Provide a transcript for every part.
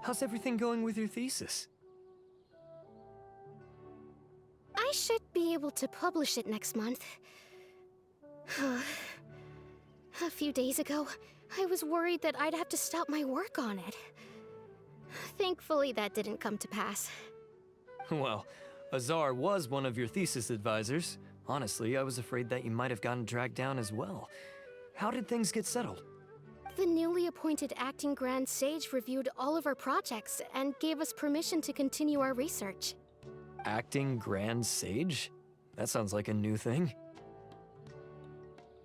how's everything going with your thesis? I should be able to publish it next month. A few days ago, I was worried that I'd have to stop my work on it. Thankfully, that didn't come to pass. Well, Azar was one of your thesis advisors. Honestly, I was afraid that you might have gotten dragged down as well. How did things get settled? The newly appointed acting Grand Sage reviewed all of our projects and gave us permission to continue our research. Acting Grand Sage? That sounds like a new thing.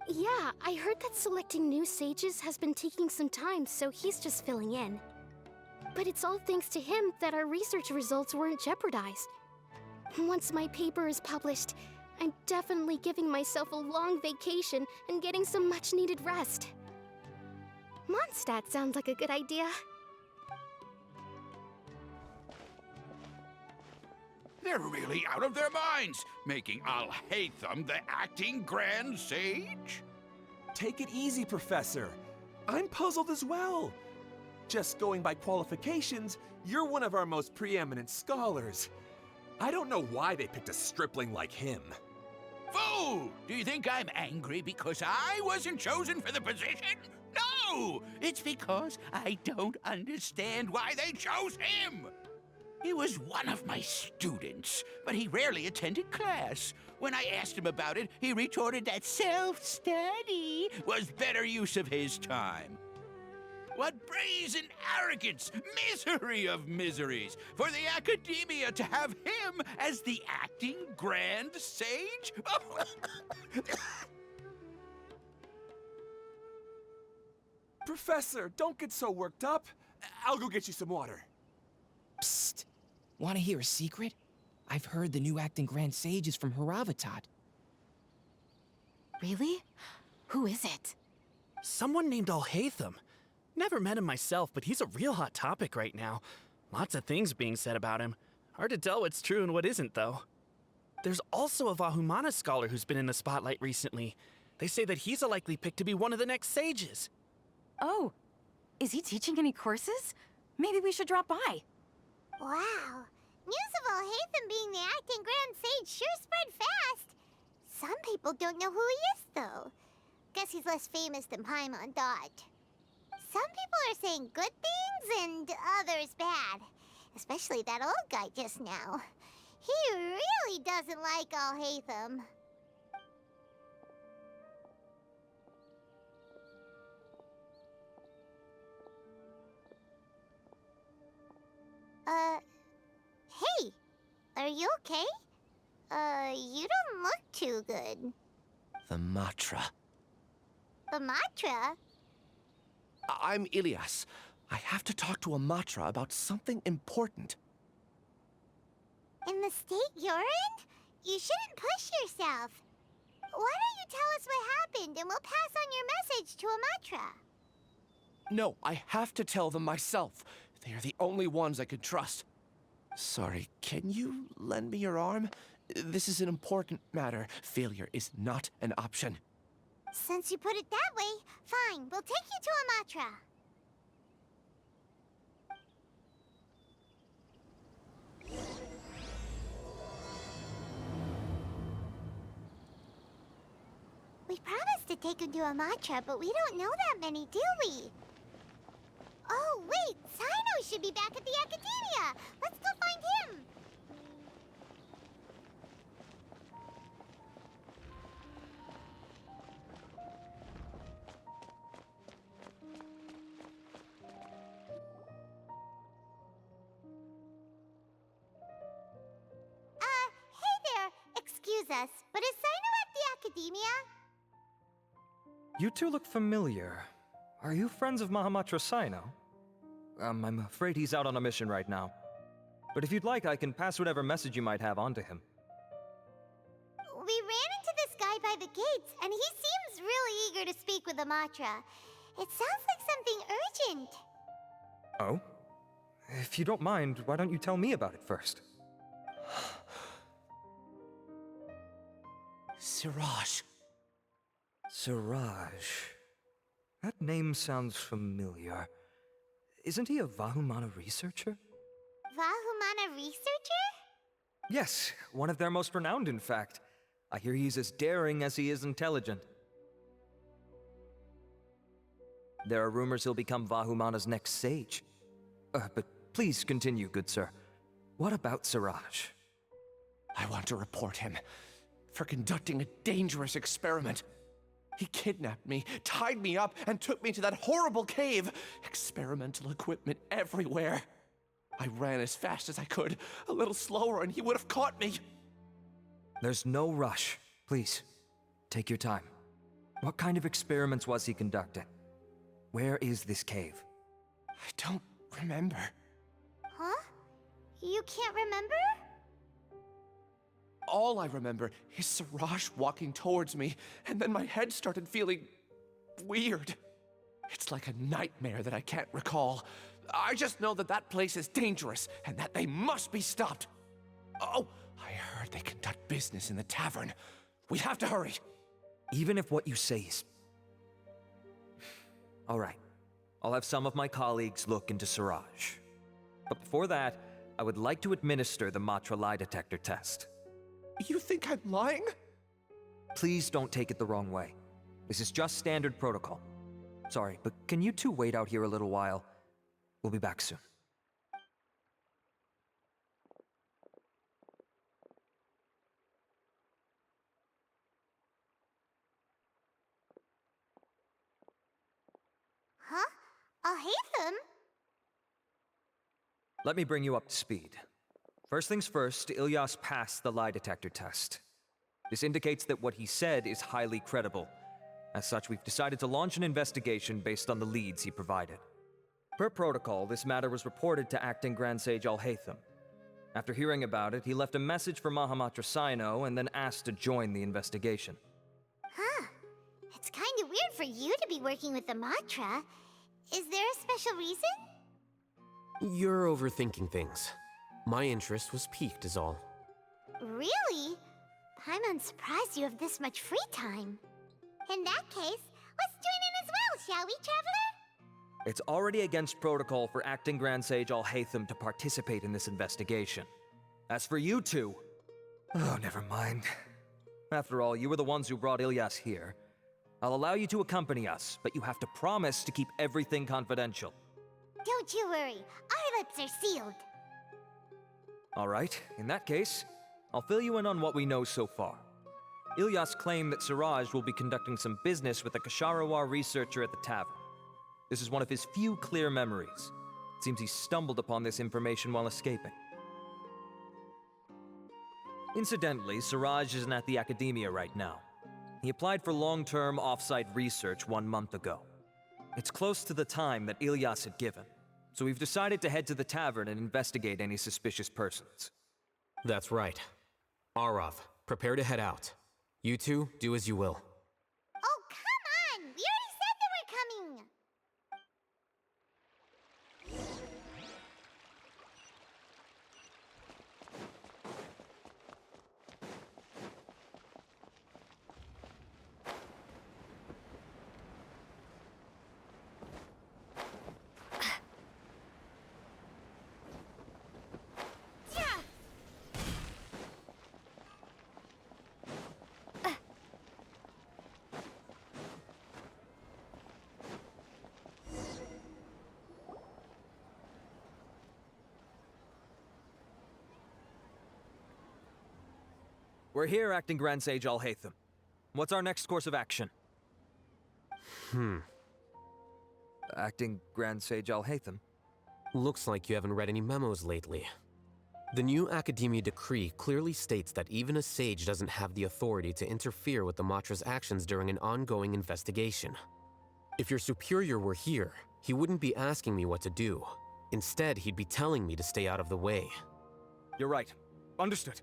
Yeah, I heard that selecting new sages has been taking some time, so he's just filling in. But it's all thanks to him that our research results weren't jeopardized. Once my paper is published, I'm definitely giving myself a long vacation and getting some much-needed rest. Mondstadt sounds like a good idea. They're really out of their minds, making Alhaitham the acting Grand Sage? Take it easy, Professor. I'm puzzled as well. Just going by qualifications, you're one of our most preeminent scholars. I don't know why they picked a stripling like him. Fool! Do you think I'm angry because I wasn't chosen for the position? No! It's because I don't understand why they chose him! He was one of my students, but he rarely attended class. When I asked him about it, he retorted that self-study was better use of his time. What brazen arrogance, misery of miseries, for the Akademiya to have him as the acting Grand Sage? Professor, don't get so worked up. I'll go get you some water. Psst. Want to hear a secret? I've heard the new acting Grand Sage is from Haravatat. Really? Who is it? Someone named Alhaitham. Never met him myself, but he's a real hot topic right now. Lots of things being said about him. Hard to tell what's true and what isn't, though. There's also a Vahumana scholar who's been in the spotlight recently. They say that he's a likely pick to be one of the next sages. Oh, is he teaching any courses? Maybe we should drop by. Wow. News of Alhaitham being the acting Grand Sage sure spread fast. Some people don't know who he is, though. Guess he's less famous than Paimon Dot. Some people are saying good things and others bad. Especially that old guy just now. He really doesn't like Alhaitham. Hey, are you okay? You don't look too good. The Matra. The Matra? I'm Ilias. I have to talk to a Matra about something important. In the state you're in? You shouldn't push yourself. Why don't you tell us what happened and we'll pass on your message to a Matra? No, I have to tell them myself. They are the only ones I can trust. Sorry, can you lend me your arm? This is an important matter. Failure is not an option. Since you put it that way, fine. We'll take you to a Matra. We promised to take him to a Matra, but we don't know that many, do we? Oh, wait! Sino should be back at the Akademiya! Let's go find him! Hey there! Excuse us, but is Sino at the Akademiya? You two look familiar. Are you friends of Mahamatra Sino? I'm afraid he's out on a mission right now. But if you'd like, I can pass whatever message you might have on to him. We ran into this guy by the gates, and he seems really eager to speak with Amatra. It sounds like something urgent. Oh? If you don't mind, why don't you tell me about it first? Siraj. Siraj. That name sounds familiar. Isn't he a Vahumana researcher? Vahumana researcher? Yes, one of their most renowned, in fact. I hear he's as daring as he is intelligent. There are rumors he'll become Vahumana's next sage. But please continue, good sir. What about Siraj? I want to report him for conducting a dangerous experiment. He kidnapped me, tied me up, and took me to that horrible cave. Experimental equipment everywhere. I ran as fast as I could, a little slower, and he would have caught me. There's no rush. Please, take your time. What kind of experiments was he conducting? Where is this cave? I don't remember. Huh? You can't remember? All I remember is Siraj walking towards me, and then my head started feeling weird. It's like a nightmare that I can't recall. I just know that that place is dangerous, and that they must be stopped. Oh, I heard they conduct business in the tavern. We have to hurry. Even if what you say is... All right. I'll have some of my colleagues look into Siraj. But before that, I would like to administer the Matra lie detector test. You think I'm lying? Please don't take it the wrong way. This is just standard protocol. Sorry, but can you two wait out here a little while? We'll be back soon. Huh? Alhaitham? Let me bring you up to speed. First things first, Ilyas passed the lie detector test. This indicates that what he said is highly credible. As such, we've decided to launch an investigation based on the leads he provided. Per protocol, this matter was reported to Acting Grand Sage Alhaitham. After hearing about it, he left a message for Mahamatra Sino and then asked to join the investigation. Huh. It's kind of weird for you to be working with the Matra. Is there a special reason? You're overthinking things. My interest was piqued is all. Really? I'm surprised you have this much free time. In that case, let's join in as well, shall we, Traveler? It's already against protocol for Acting Grand Sage Alhaitham to participate in this investigation. As for you two... Oh, never mind. After all, you were the ones who brought Ilyas here. I'll allow you to accompany us, but you have to promise to keep everything confidential. Don't you worry, our lips are sealed. All right, in that case, I'll fill you in on what we know so far. Ilyas claimed that Siraj will be conducting some business with a Kasharawar researcher at the tavern. This is one of his few clear memories. It seems he stumbled upon this information while escaping. Incidentally, Siraj isn't at the Akademiya right now. He applied for long-term off-site research 1 month ago. It's close to the time that Ilyas had given, so we've decided to head to the tavern and investigate any suspicious persons. That's right. Arav, prepare to head out. You two, do as you will. Oh, come on! We already said that we're coming! We're here, Acting Grand Sage Alhaitham. What's our next course of action? Acting Grand Sage Alhaitham? Looks like you haven't read any memos lately. The new Akademiya decree clearly states that even a sage doesn't have the authority to interfere with the Matra's actions during an ongoing investigation. If your superior were here, he wouldn't be asking me what to do. Instead, he'd be telling me to stay out of the way. You're right. Understood.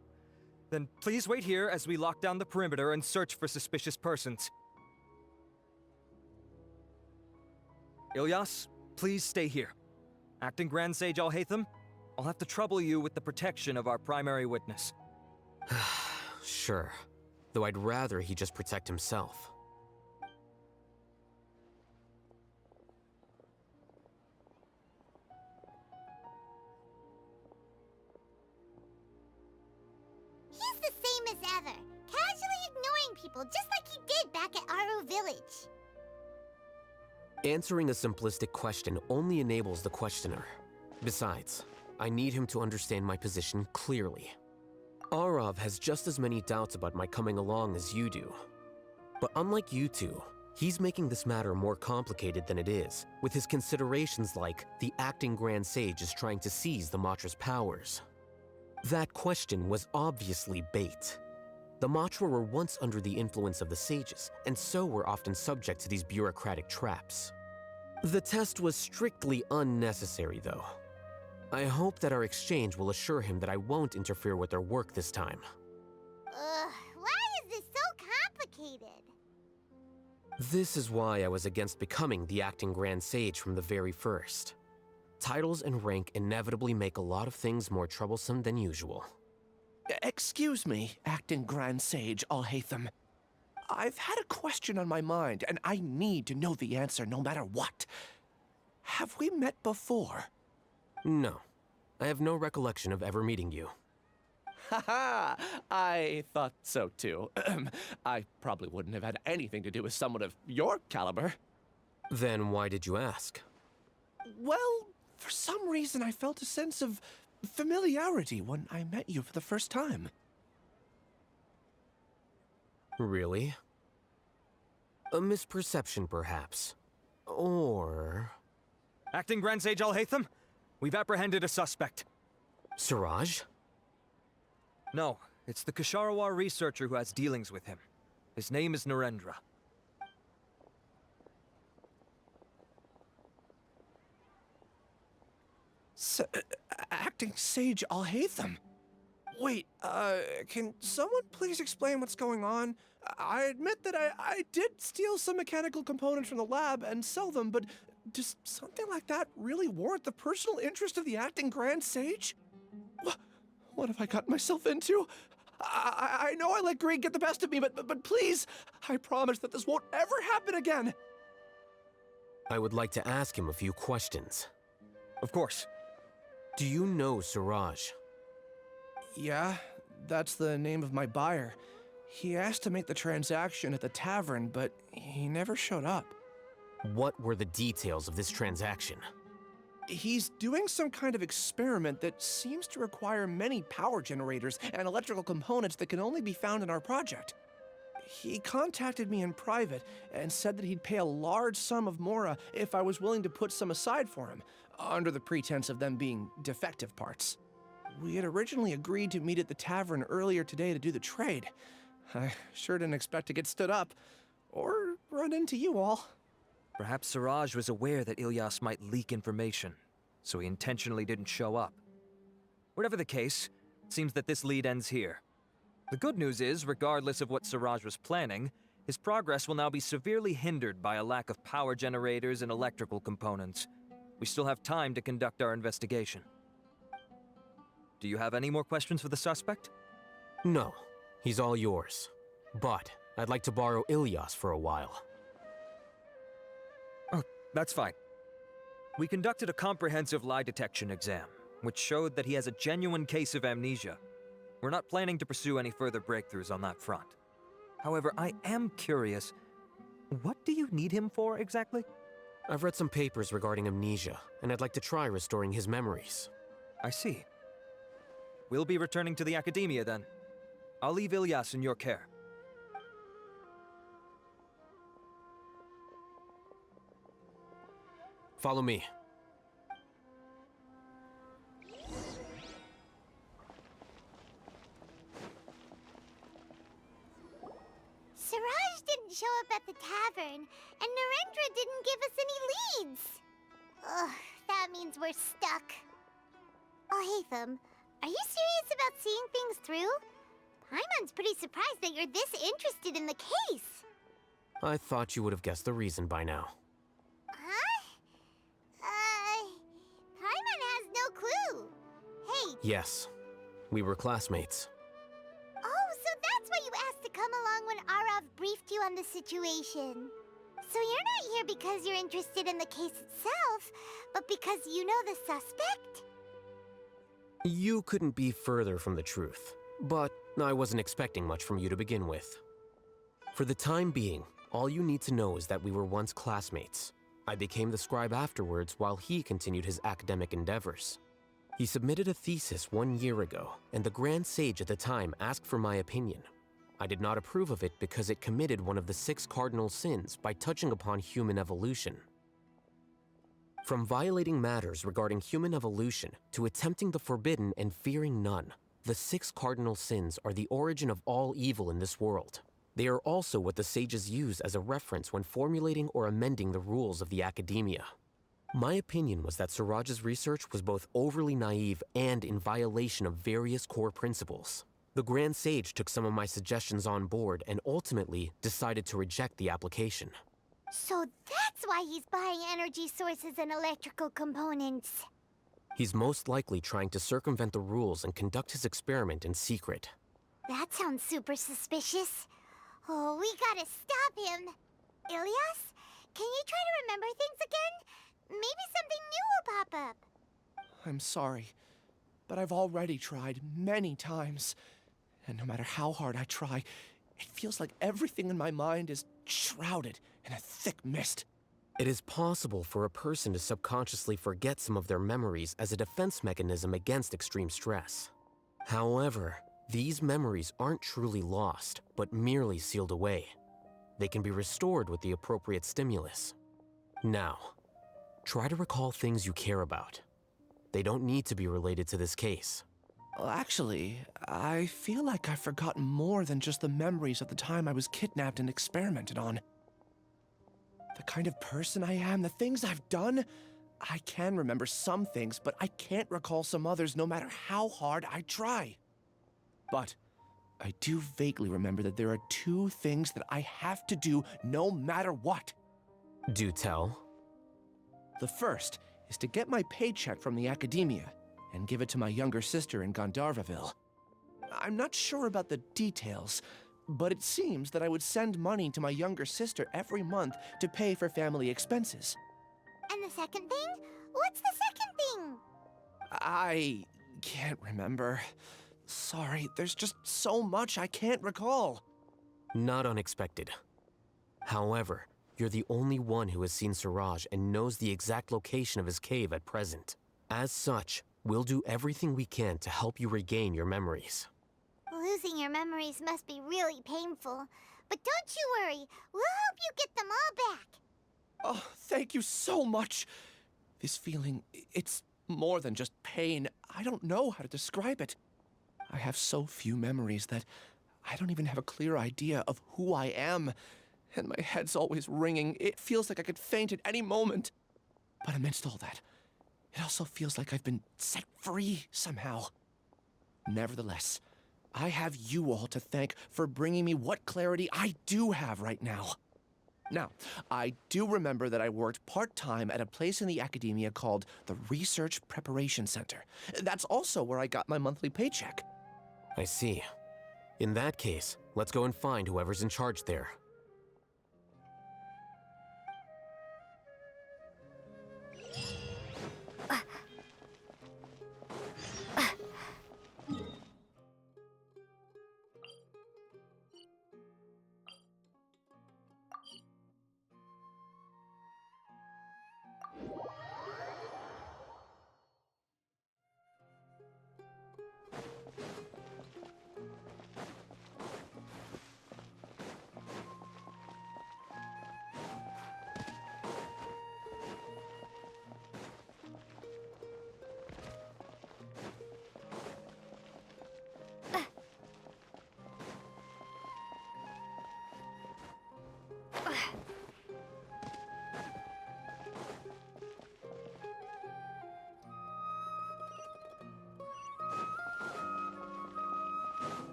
Then please wait here as we lock down the perimeter and search for suspicious persons. Ilyas, please stay here. Acting Grand Sage Alhaitham, I'll have to trouble you with the protection of our primary witness. Sure. Though I'd rather he just protect himself. ever, casually ignoring people just like he did back at Aru Village. Answering a simplistic question only enables the questioner. Besides, I need him to understand my position clearly. Arav has just as many doubts about my coming along as you do. But unlike you two, he's making this matter more complicated than it is, with his considerations like the acting Grand Sage is trying to seize the Matra's powers. That question was obviously bait. The Matra were once under the influence of the sages, and so were often subject to these bureaucratic traps. The test was strictly unnecessary, though. I hope that our exchange will assure him that I won't interfere with their work this time. Why is this so complicated? This is why I was against becoming the acting Grand Sage from the very first. Titles and rank inevitably make a lot of things more troublesome than usual. Excuse me, acting Grand Sage Alhaitham. I've had a question on my mind, and I need to know the answer no matter what. Have we met before? No. I have no recollection of ever meeting you. Haha! I thought so too. I probably wouldn't have had anything to do with someone of your caliber. Then why did you ask? Well, for some reason I felt a sense of familiarity when I met you for the first time. Really? A misperception, perhaps. Or... Acting Grand Sage Alhaitham, we've apprehended a suspect. Siraj? No, it's the Ksharawar researcher who has dealings with him. His name is Narendra. Acting Sage Alhaitham? Wait, can someone please explain what's going on? I admit that I did steal some mechanical components from the lab and sell them, but does something like that really warrant the personal interest of the acting Grand Sage? What have I gotten myself into? I know I let greed get the best of me, but please, I promise that this won't ever happen again. I would like to ask him a few questions. Of course. Do you know Siraj? Yeah, that's the name of my buyer. He asked to make the transaction at the tavern, but he never showed up. What were the details of this transaction? He's doing some kind of experiment that seems to require many power generators and electrical components that can only be found in our project. He contacted me in private and said that he'd pay a large sum of Mora if I was willing to put some aside for him, under the pretense of them being defective parts. We had originally agreed to meet at the tavern earlier today to do the trade. I sure didn't expect to get stood up, or run into you all. Perhaps Siraj was aware that Ilyas might leak information, so he intentionally didn't show up. Whatever the case, it seems that this lead ends here. The good news is, regardless of what Siraj was planning, his progress will now be severely hindered by a lack of power generators and electrical components. We still have time to conduct our investigation. Do you have any more questions for the suspect? No, he's all yours. But I'd like to borrow Ilyas for a while. Oh, that's fine. We conducted a comprehensive lie detection exam, which showed that he has a genuine case of amnesia. We're not planning to pursue any further breakthroughs on that front. However, I am curious, what do you need him for exactly? I've read some papers regarding amnesia, and I'd like to try restoring his memories. I see. We'll be returning to the Akademiya then. I'll leave Ilyas in your care. Follow me. Siraj didn't show up at the tavern, and Narendra didn't give us any leads. Ugh, that means we're stuck. Alhaitham, are you serious about seeing things through? Paimon's pretty surprised that you're this interested in the case. I thought you would have guessed the reason by now. Huh? Paimon has no clue. Hey. Yes, we were classmates. Oh, so that's why you asked to come along when Arav briefed you on the situation. So you're not here because you're interested in the case itself, but because you know the suspect? You couldn't be further from the truth. But I wasn't expecting much from you to begin with. For the time being, all you need to know is that we were once classmates. I became the scribe afterwards while he continued his academic endeavors. He submitted a thesis 1 year ago, and the Grand Sage at the time asked for my opinion. I did not approve of it because it committed one of the 6 cardinal sins by touching upon human evolution. From violating matters regarding human evolution to attempting the forbidden and fearing none, the 6 cardinal sins are the origin of all evil in this world. They are also what the sages use as a reference when formulating or amending the rules of the Akademiya. My opinion was that Suraj's research was both overly naive and in violation of various core principles. The Grand Sage took some of my suggestions on board and ultimately decided to reject the application. So that's why he's buying energy sources and electrical components. He's most likely trying to circumvent the rules and conduct his experiment in secret. That sounds super suspicious. Oh, we gotta stop him. Ilias, can you try to remember things again? Maybe something new will pop up. I'm sorry, but I've already tried many times. And no matter how hard I try, it feels like everything in my mind is shrouded in a thick mist. It is possible for a person to subconsciously forget some of their memories as a defense mechanism against extreme stress. However, these memories aren't truly lost, but merely sealed away. They can be restored with the appropriate stimulus. Now, try to recall things you care about. They don't need to be related to this case. Well, actually, I feel like I've forgotten more than just the memories of the time I was kidnapped and experimented on. The kind of person I am, the things I've done, I can remember some things, but I can't recall some others no matter how hard I try. But I do vaguely remember that there are 2 things that I have to do no matter what. Do tell. The first is to get my paycheck from the Akademiya and give it to my younger sister in Gandharvaville. I'm not sure about the details, but it seems that I would send money to my younger sister every month to pay for family expenses. And the second thing? What's the second thing? I can't remember. Sorry, there's just so much I can't recall. Not unexpected. However, you're the only one who has seen Suraj and knows the exact location of his cave at present. As such, we'll do everything we can to help you regain your memories. Losing your memories must be really painful. But don't you worry, we'll help you get them all back. Oh, thank you so much. This feeling, it's more than just pain. I don't know how to describe it. I have so few memories that I don't even have a clear idea of who I am. And my head's always ringing. It feels like I could faint at any moment. But amidst all that, it also feels like I've been set free somehow. Nevertheless, I have you all to thank for bringing me what clarity I do have right now. Now, I do remember that I worked part-time at a place in the Akademiya called the Research Preparation Center. That's also where I got my monthly paycheck. I see. In that case, let's go and find whoever's in charge there.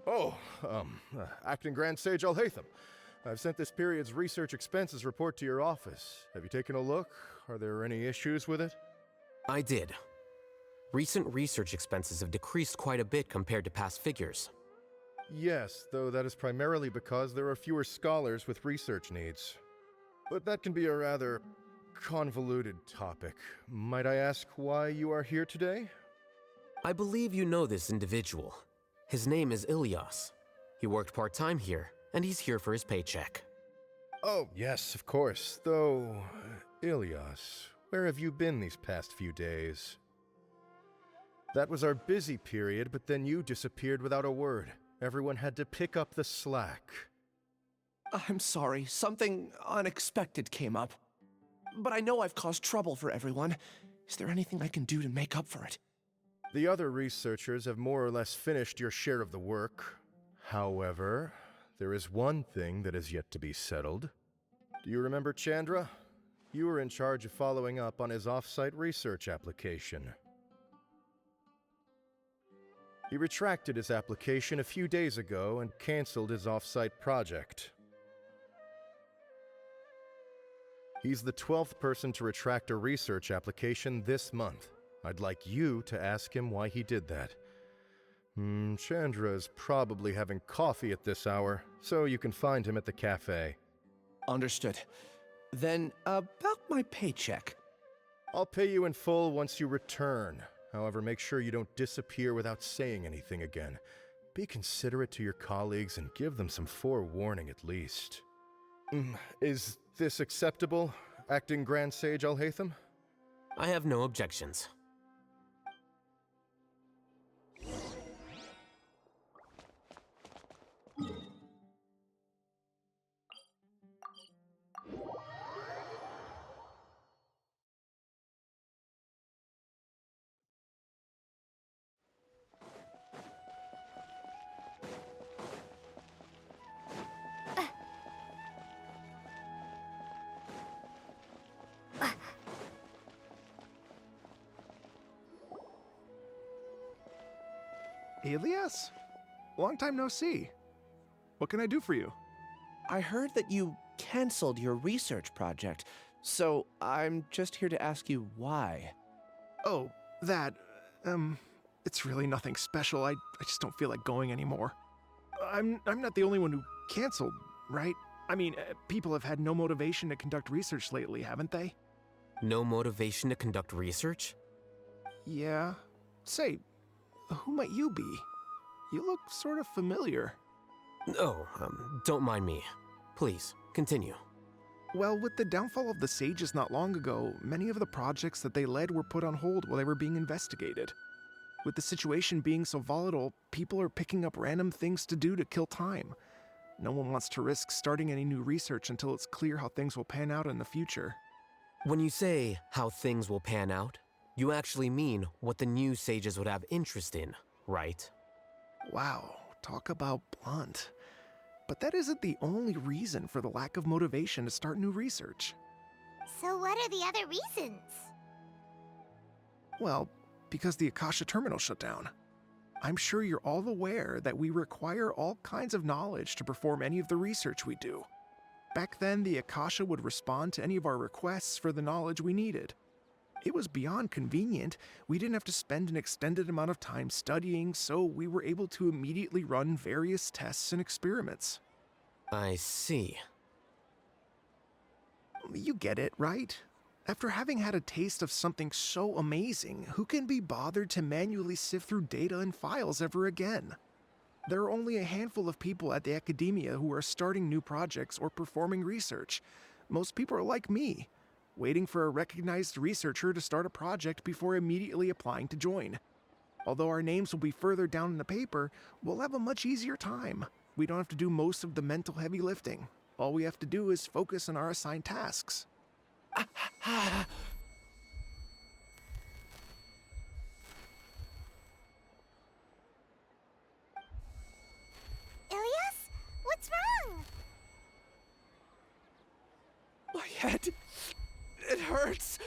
Oh, Acting Grand Sage Alhaitham. I've sent this period's research expenses report to your office. Have you taken a look? Are there any issues with it? I did. Recent research expenses have decreased quite a bit compared to past figures. Yes, though that is primarily because there are fewer scholars with research needs. But that can be a rather convoluted topic. Might I ask why you are here today? I believe you know this individual. His name is Ilias. He worked part-time here, and he's here for his paycheck. Oh, yes, of course. Though, Ilias, where have you been these past few days? That was our busy period, but then you disappeared without a word. Everyone had to pick up the slack. I'm sorry, something unexpected came up. But I know I've caused trouble for everyone. Is there anything I can do to make up for it? The other researchers have more or less finished your share of the work. However, there is one thing that is yet to be settled. Do you remember Chandra? You were in charge of following up on his off-site research application. He retracted his application a few days ago and canceled his off-site project. He's the 12th person to retract a research application this month. I'd like you to ask him why he did that. Chandra is probably having coffee at this hour, so you can find him at the cafe. Understood. Then, about my paycheck. I'll pay you in full once you return. However, make sure you don't disappear without saying anything again. Be considerate to your colleagues and give them some forewarning at least. Is this acceptable, Acting Grand Sage Alhaitham? I have no objections. Ilias? Long time no see. What can I do for you? I heard that you canceled your research project, so I'm just here to ask you why. Oh, that, it's really nothing special. I just don't feel like going anymore. I'm not the only one who canceled, right? I mean, people have had no motivation to conduct research lately, haven't they? No motivation to conduct research? Yeah. Say, who might you be? You look sort of familiar. Oh, don't mind me. Please, continue. Well, with the downfall of the sages not long ago, many of the projects that they led were put on hold while they were being investigated. With the situation being so volatile, people are picking up random things to do to kill time. No one wants to risk starting any new research until it's clear how things will pan out in the future. When you say how things will pan out, you actually mean what the new sages would have interest in, right? Wow, talk about blunt. But that isn't the only reason for the lack of motivation to start new research. So what are the other reasons? Well, because the Akasha terminal shut down. I'm sure you're all aware that we require all kinds of knowledge to perform any of the research we do. Back then, the Akasha would respond to any of our requests for the knowledge we needed. It was beyond convenient. We didn't have to spend an extended amount of time studying, so we were able to immediately run various tests and experiments. I see. You get it, right? After having had a taste of something so amazing, who can be bothered to manually sift through data and files ever again? There are only a handful of people at the Akademiya who are starting new projects or performing research. Most people are like me, waiting for a recognized researcher to start a project before immediately applying to join. Although our names will be further down in the paper, we'll have a much easier time. We don't have to do most of the mental heavy lifting. All we have to do is focus on our assigned tasks. Ilias? What's wrong? My head, it hurts.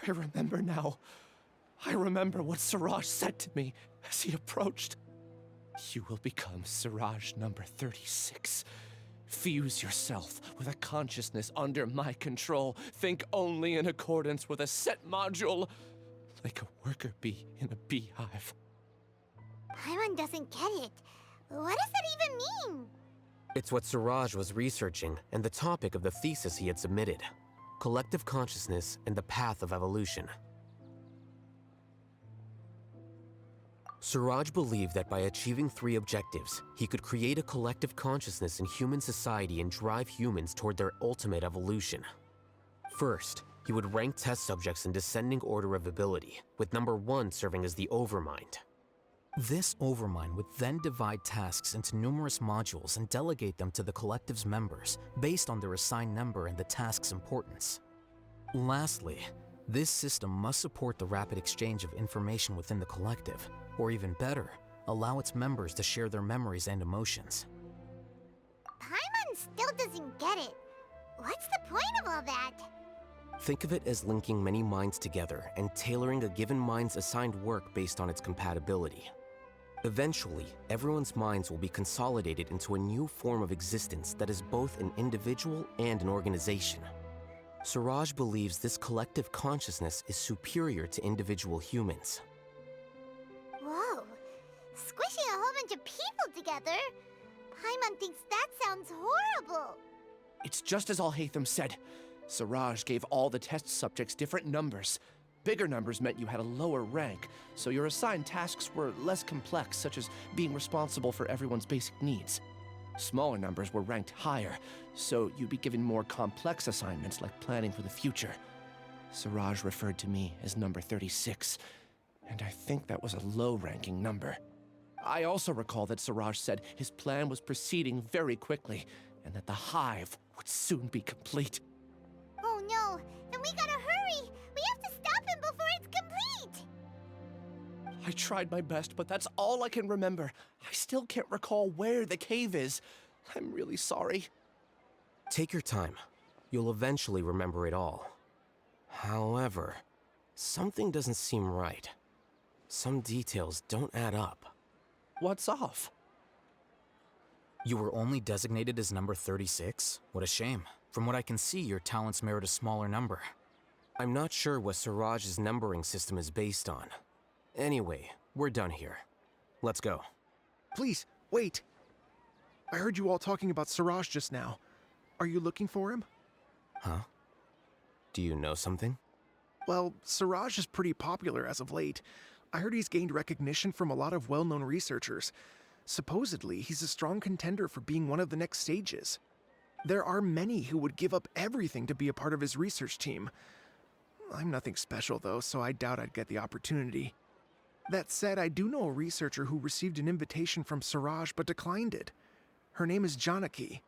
I remember now. I remember what Siraj said to me as he approached. You will become Siraj number 36. Fuse yourself with a consciousness under my control. Think only in accordance with a set module, like a worker bee in a beehive. Paimon doesn't get it. What does that even mean? It's what Siraj was researching and the topic of the thesis he had submitted. Collective consciousness and the path of evolution. Siraj believed that by achieving 3 objectives, he could create a collective consciousness in human society and drive humans toward their ultimate evolution. First, he would rank test subjects in descending order of ability, with number 1 serving as the overmind. This overmind would then divide tasks into numerous modules and delegate them to the collective's members based on their assigned number and the task's importance. Lastly, this system must support the rapid exchange of information within the collective, or even better, allow its members to share their memories and emotions. Paimon still doesn't get it. What's the point of all that? Think of it as linking many minds together and tailoring a given mind's assigned work based on its compatibility. Eventually, everyone's minds will be consolidated into a new form of existence that is both an individual and an organization. Siraj believes this collective consciousness is superior to individual humans. Whoa. Squishing a whole bunch of people together? Paimon thinks that sounds horrible. It's just as Alhaitham said. Siraj gave all the test subjects different numbers. Bigger numbers meant you had a lower rank, so your assigned tasks were less complex, such as being responsible for everyone's basic needs. Smaller numbers were ranked higher, so you'd be given more complex assignments like planning for the future. Siraj referred to me as number 36, and I think that was a low-ranking number. I also recall that Siraj said his plan was proceeding very quickly, and that the hive would soon be complete. Oh no, then we gotta hurry! We have to stop him before it's complete! I tried my best, but that's all I can remember. I still can't recall where the cave is. I'm really sorry. Take your time. You'll eventually remember it all. However, something doesn't seem right. Some details don't add up. What's off? You were only designated as number 36? What a shame. From what I can see, your talents merit a smaller number. I'm not sure what Siraj's numbering system is based on. Anyway, we're done here. Let's go. Please, wait. I heard you all talking about Siraj just now. Are you looking for him? Huh? Do you know something? Well, Siraj is pretty popular as of late. I heard he's gained recognition from a lot of well-known researchers. Supposedly, he's a strong contender for being one of the next sages. There are many who would give up everything to be a part of his research team. I'm nothing special, though, so I doubt I'd get the opportunity. That said, I do know a researcher who received an invitation from Siraj but declined it. Her name is Janaki.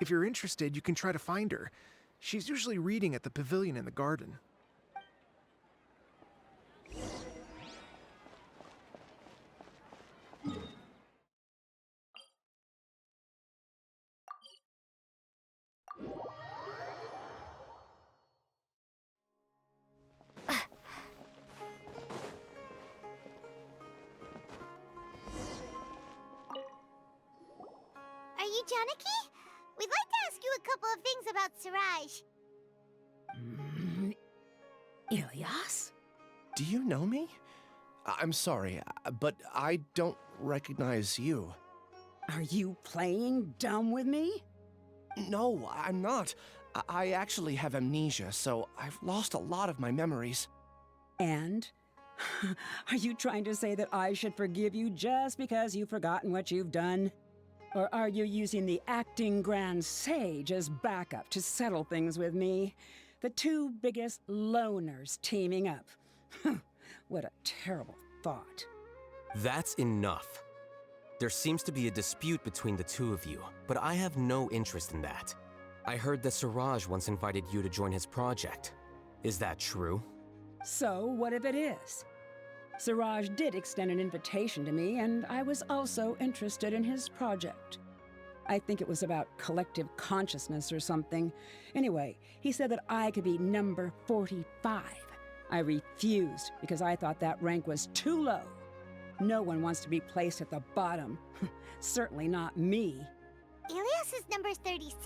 If you're interested, you can try to find her. She's usually reading at the pavilion in the garden. Are you Janaki? We'd like to ask you a couple of things about Siraj. Ilyas? Do you know me? I'm sorry, but I don't recognize you. Are you playing dumb with me? No, I'm not. I actually have amnesia, so I've lost a lot of my memories. And? Are you trying to say that I should forgive you just because you've forgotten what you've done? Or are you using the acting Grand Sage as backup to settle things with me? The two biggest loners teaming up. What a terrible thought. That's enough. There seems to be a dispute between the two of you, but I have no interest in that. I heard that Siraj once invited you to join his project. Is that true? So, what if it is? Siraj did extend an invitation to me, and I was also interested in his project. I think it was about collective consciousness or something. Anyway, he said that I could be number 45. I refused because I thought that rank was too low. No one wants to be placed at the bottom. Certainly not me. Ilias is number 36,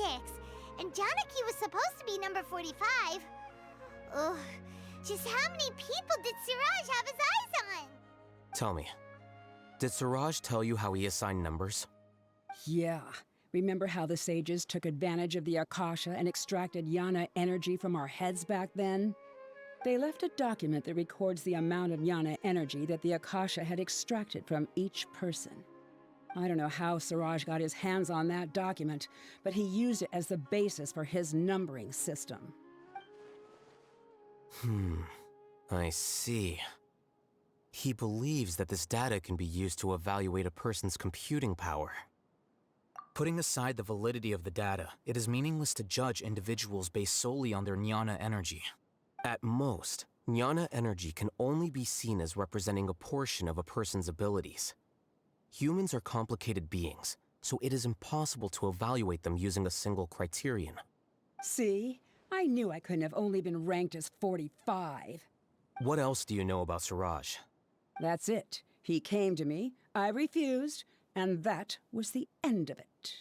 and Janaki was supposed to be number 45. Ugh, just how many people did Siraj have his eyes on? Tell me, did Siraj tell you how he assigned numbers? Yeah. Remember how the sages took advantage of the Akasha and extracted Yana energy from our heads back then? They left a document that records the amount of Yana energy that the Akasha had extracted from each person. I don't know how Siraj got his hands on that document, but he used it as the basis for his numbering system. I see. He believes that this data can be used to evaluate a person's computing power. Putting aside the validity of the data, it is meaningless to judge individuals based solely on their Jnana energy. At most, Jnana energy can only be seen as representing a portion of a person's abilities. Humans are complicated beings, so it is impossible to evaluate them using a single criterion. See? I knew I couldn't have only been ranked as 45. What else do you know about Siraj? That's it. He came to me, I refused, and that was the end of it.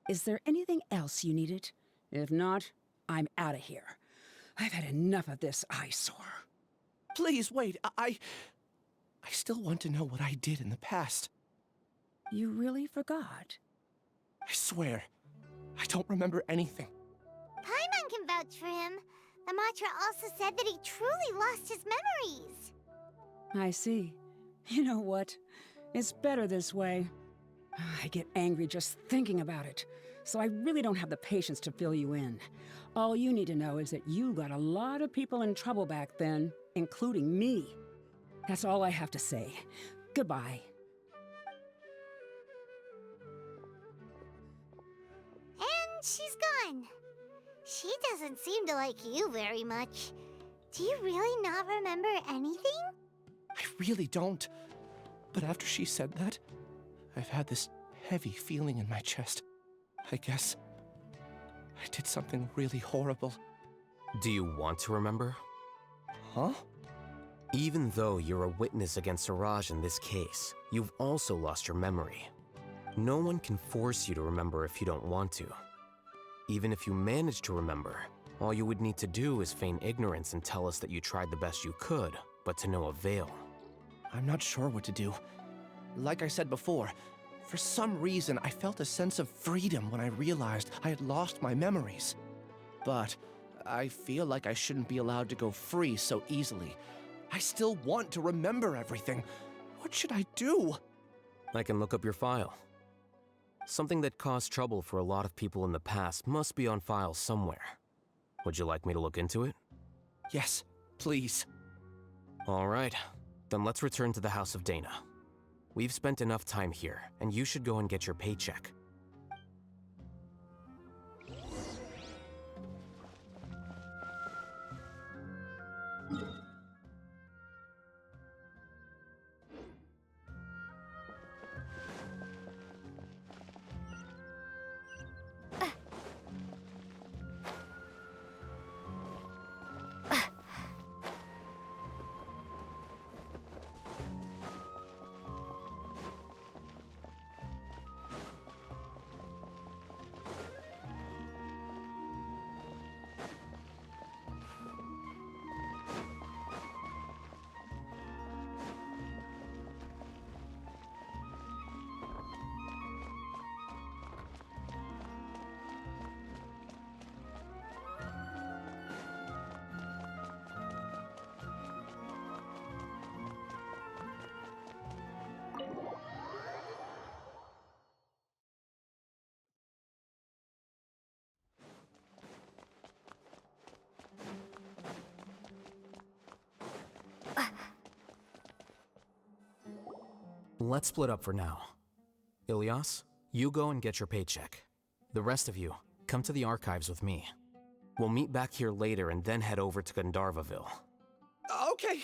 Is there anything else you needed? If not, I'm out of here. I've had enough of this eyesore. Please, wait. I still want to know what I did in the past. You really forgot? I swear, I don't remember anything. Paimon can vouch for him. The mantra also said that he truly lost his memories. I see. You know what? It's better this way. I get angry just thinking about it, so I really don't have the patience to fill you in. All you need to know is that you got a lot of people in trouble back then, including me. That's all I have to say. Goodbye. And she's gone. She doesn't seem to like you very much. Do you really not remember anything? I really don't. But after she said that, I've had this heavy feeling in my chest. I guess I did something really horrible. Do you want to remember? Huh? Even though you're a witness against Siraj in this case, you've also lost your memory. No one can force you to remember if you don't want to. Even if you manage to remember, all you would need to do is feign ignorance and tell us that you tried the best you could, but to no avail. I'm not sure what to do. Like I said before, for some reason I felt a sense of freedom when I realized I had lost my memories. But I feel like I shouldn't be allowed to go free so easily. I still want to remember everything. What should I do? I can look up your file. Something that caused trouble for a lot of people in the past must be on file somewhere. Would you like me to look into it? Yes, please. All right, then let's return to the House of Dana. We've spent enough time here, and you should go and get your paycheck. Let's split up for now. Ilyas, you go and get your paycheck. The rest of you, come to the archives with me. We'll meet back here later and then head over to Gandharvaville. Okay,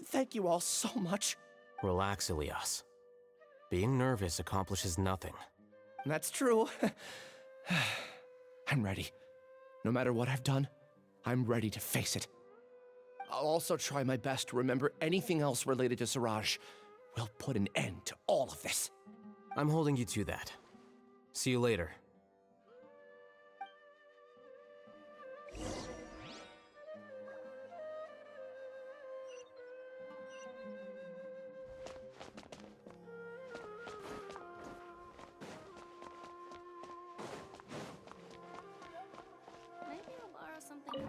thank you all so much. Relax, Ilyas. Being nervous accomplishes nothing. That's true. I'm ready. No matter what I've done, I'm ready to face it. I'll also try my best to remember anything else related to Suraj. We'll put an end to all of this. I'm holding you to that. See you later. Maybe I'll borrow something for you.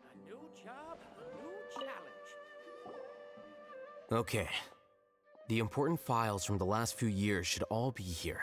A new job, a new challenge. Okay. The important files from the last few years should all be here.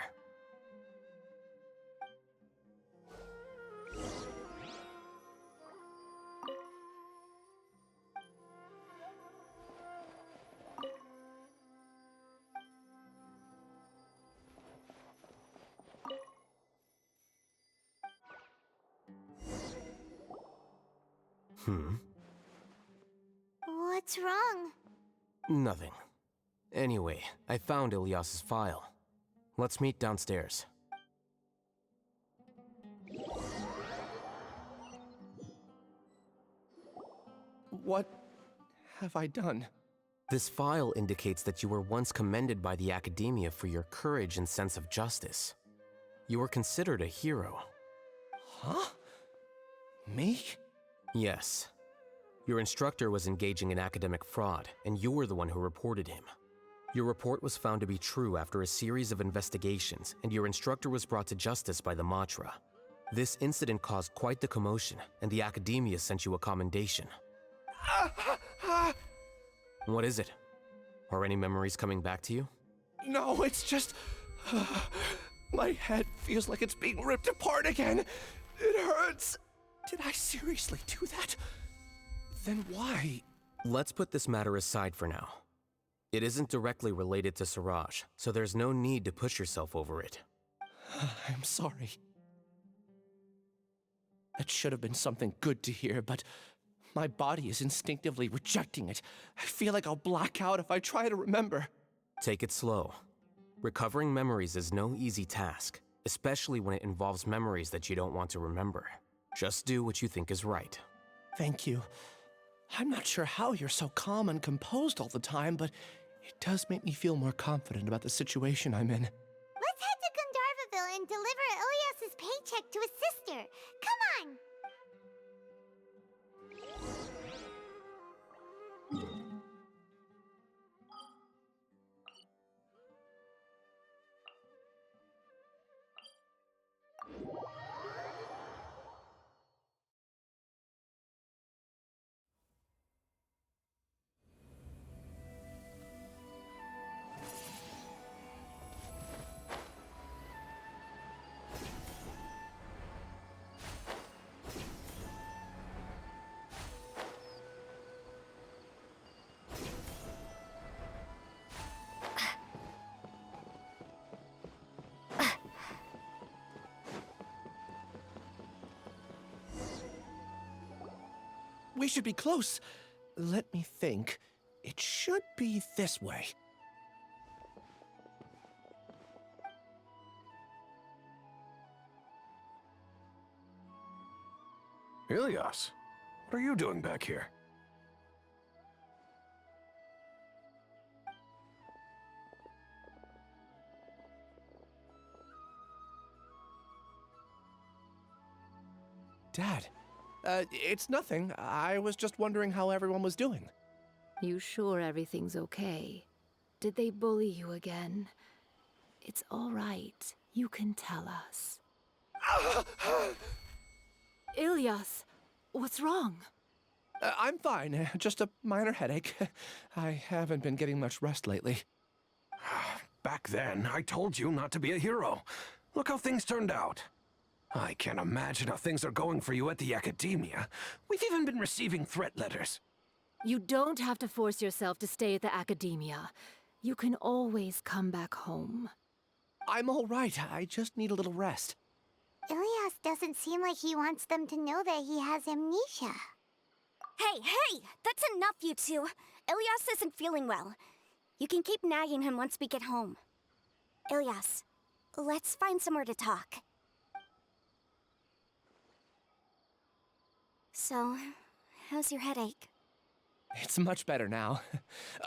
What's wrong? Nothing. Anyway, I found Ilyas's file. Let's meet downstairs. What have I done? This file indicates that you were once commended by the Akademiya for your courage and sense of justice. You were considered a hero. Huh? Me? Yes. Your instructor was engaging in academic fraud, and you were the one who reported him. Your report was found to be true after a series of investigations, and your instructor was brought to justice by the Matra. This incident caused quite the commotion, and the Akademiya sent you a commendation. What is it? Are any memories coming back to you? No, it's just... my head feels like it's being ripped apart again. It hurts. Did I seriously do that? Then why? Let's put this matter aside for now. It isn't directly related to Suraj, so there's no need to push yourself over it. I'm sorry. That should have been something good to hear, but my body is instinctively rejecting it. I feel like I'll black out if I try to remember. Take it slow. Recovering memories is no easy task, especially when it involves memories that you don't want to remember. Just do what you think is right. Thank you. I'm not sure how you're so calm and composed all the time, but it does make me feel more confident about the situation I'm in. Let's head to Gandharvaville and deliver Ilyas's paycheck to his sister. Come on! We should be close. Let me think. It should be this way. Ilyas, what are you doing back here? Dad, it's nothing. I was just wondering how everyone was doing. You sure everything's okay? Did they bully you again? It's all right. You can tell us. Ilyas, what's wrong? I'm fine. Just a minor headache. I haven't been getting much rest lately. Back then, I told you not to be a hero. Look how things turned out. I can't imagine how things are going for you at the Akademiya. We've even been receiving threat letters. You don't have to force yourself to stay at the Akademiya. You can always come back home. I'm all right. I just need a little rest. Ilyas doesn't seem like he wants them to know that he has amnesia. Hey! That's enough, you two. Ilyas isn't feeling well. You can keep nagging him once we get home. Ilyas, let's find somewhere to talk. So, how's your headache? It's much better now.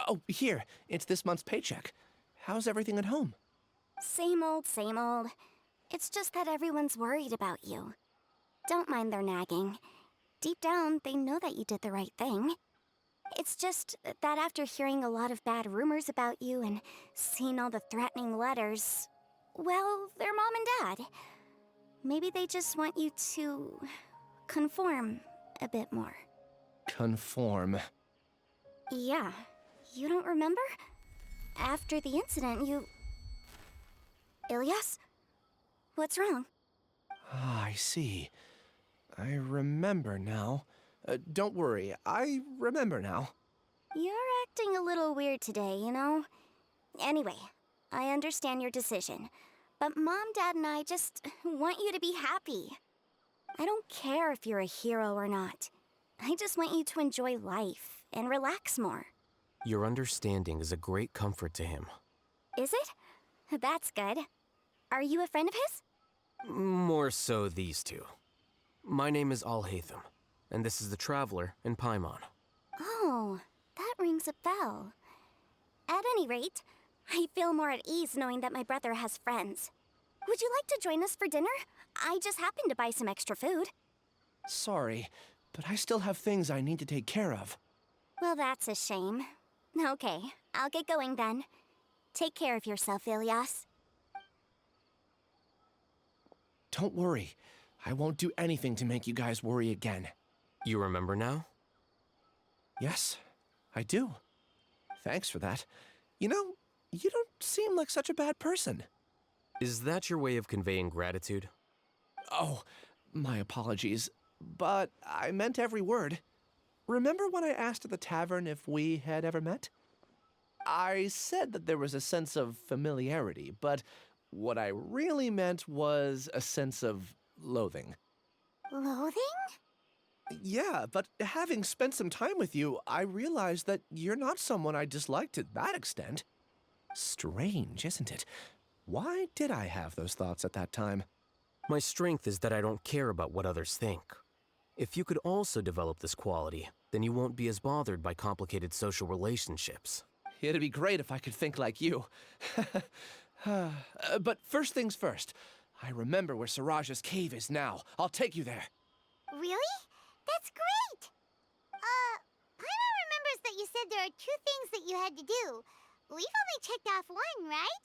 Oh, here. It's this month's paycheck. How's everything at home? Same old, same old. It's just that everyone's worried about you. Don't mind their nagging. Deep down, they know that you did the right thing. It's just that after hearing a lot of bad rumors about you and seeing all the threatening letters, well, they're mom and dad. Maybe they just want you to conform a bit more. Conform. Yeah, you don't remember? After the incident, you... Ilyas? What's wrong? Ah, I see. I remember now. Don't worry, I remember now. You're acting a little weird today, you know? Anyway, I understand your decision, but Mom, Dad, and I just want you to be happy. I don't care if you're a hero or not. I just want you to enjoy life and relax more. Your understanding is a great comfort to him. Is it? That's good. Are you a friend of his? More so these two. My name is Alhaitham, and this is the Traveler in Paimon. Oh, that rings a bell. At any rate, I feel more at ease knowing that my brother has friends. Would you like to join us for dinner? I just happened to buy some extra food. Sorry, but I still have things I need to take care of. Well, that's a shame. Okay, I'll get going then. Take care of yourself, Ilyas. Don't worry. I won't do anything to make you guys worry again. You remember now? Yes, I do. Thanks for that. You know, you don't seem like such a bad person. Is that your way of conveying gratitude? Oh, my apologies. But I meant every word. Remember when I asked at the tavern if we had ever met? I said that there was a sense of familiarity, but what I really meant was a sense of loathing. Loathing? Yeah, but having spent some time with you, I realized that you're not someone I dislike to that extent. Strange, isn't it? Why did I have those thoughts at that time? My strength is that I don't care about what others think. If you could also develop this quality, then you won't be as bothered by complicated social relationships. It'd be great if I could think like you. But first things first. I remember where Siraj's cave is now. I'll take you there. Really? That's great! Paimon remembers that you said there are 2 things that you had to do. We've only checked off 1, right?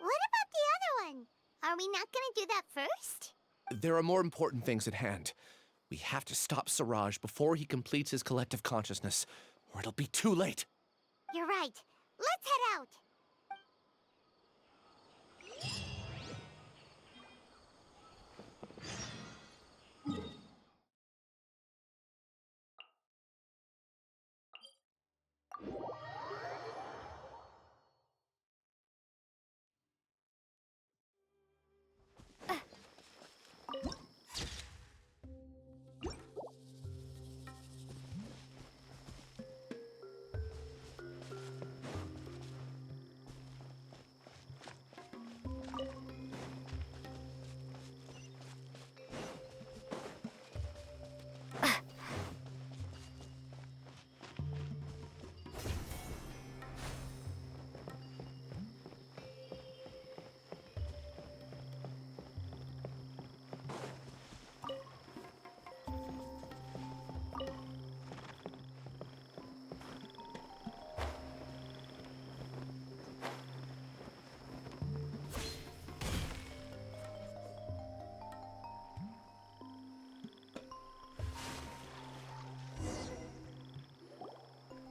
What about the other one? Are we not gonna do that first? There are more important things at hand. We have to stop Siraj before he completes his collective consciousness, or it'll be too late. You're right. Let's head out!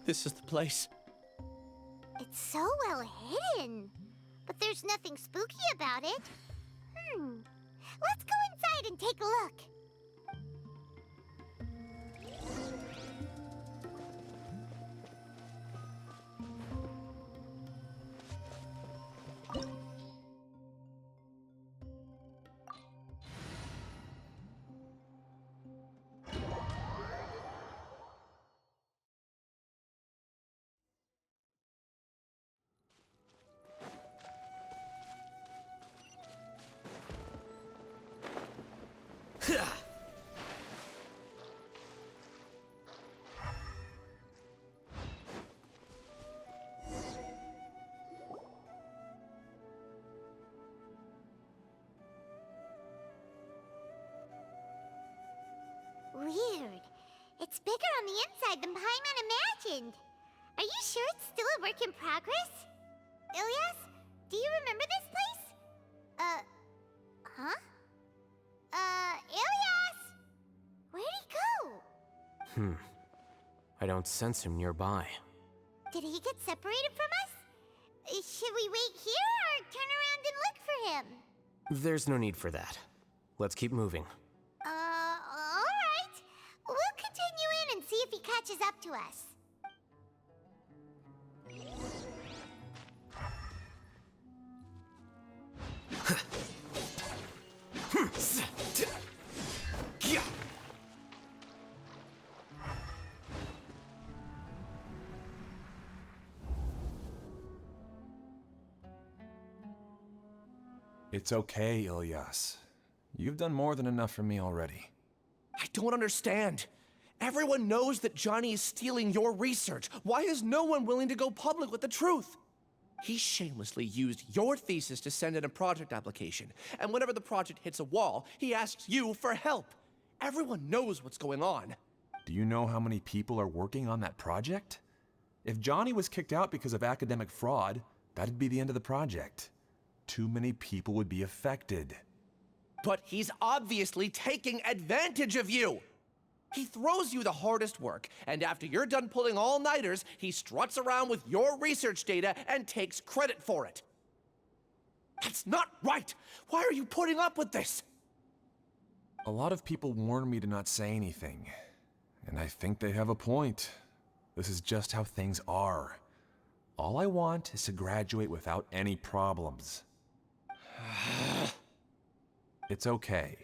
this is the place. It's so well hidden. But there's nothing spooky about it. Let's go inside and take a look. Weird. It's bigger on the inside than Paimon imagined. Are you sure it's still a work in progress? Ilias, do you remember this place? Huh? Ilias! Where'd he go? I don't sense him nearby. Did he get separated from us? Should we wait here or turn around and look for him? There's no need for that. Let's keep moving. Alright. We'll continue in and see if he catches up to us. It's okay, Ilias. You've done more than enough for me already. I don't understand. Everyone knows that Johnny is stealing your research. Why is no one willing to go public with the truth? He shamelessly used your thesis to send in a project application, and whenever the project hits a wall, he asks you for help. Everyone knows what's going on. Do you know how many people are working on that project? If Johnny was kicked out because of academic fraud, that'd be the end of the project. Too many people would be affected. But he's obviously taking advantage of you! He throws you the hardest work, and after you're done pulling all-nighters, he struts around with your research data and takes credit for it. That's not right! Why are you putting up with this? A lot of people warn me to not say anything, and I think they have a point. This is just how things are. All I want is to graduate without any problems. It's okay.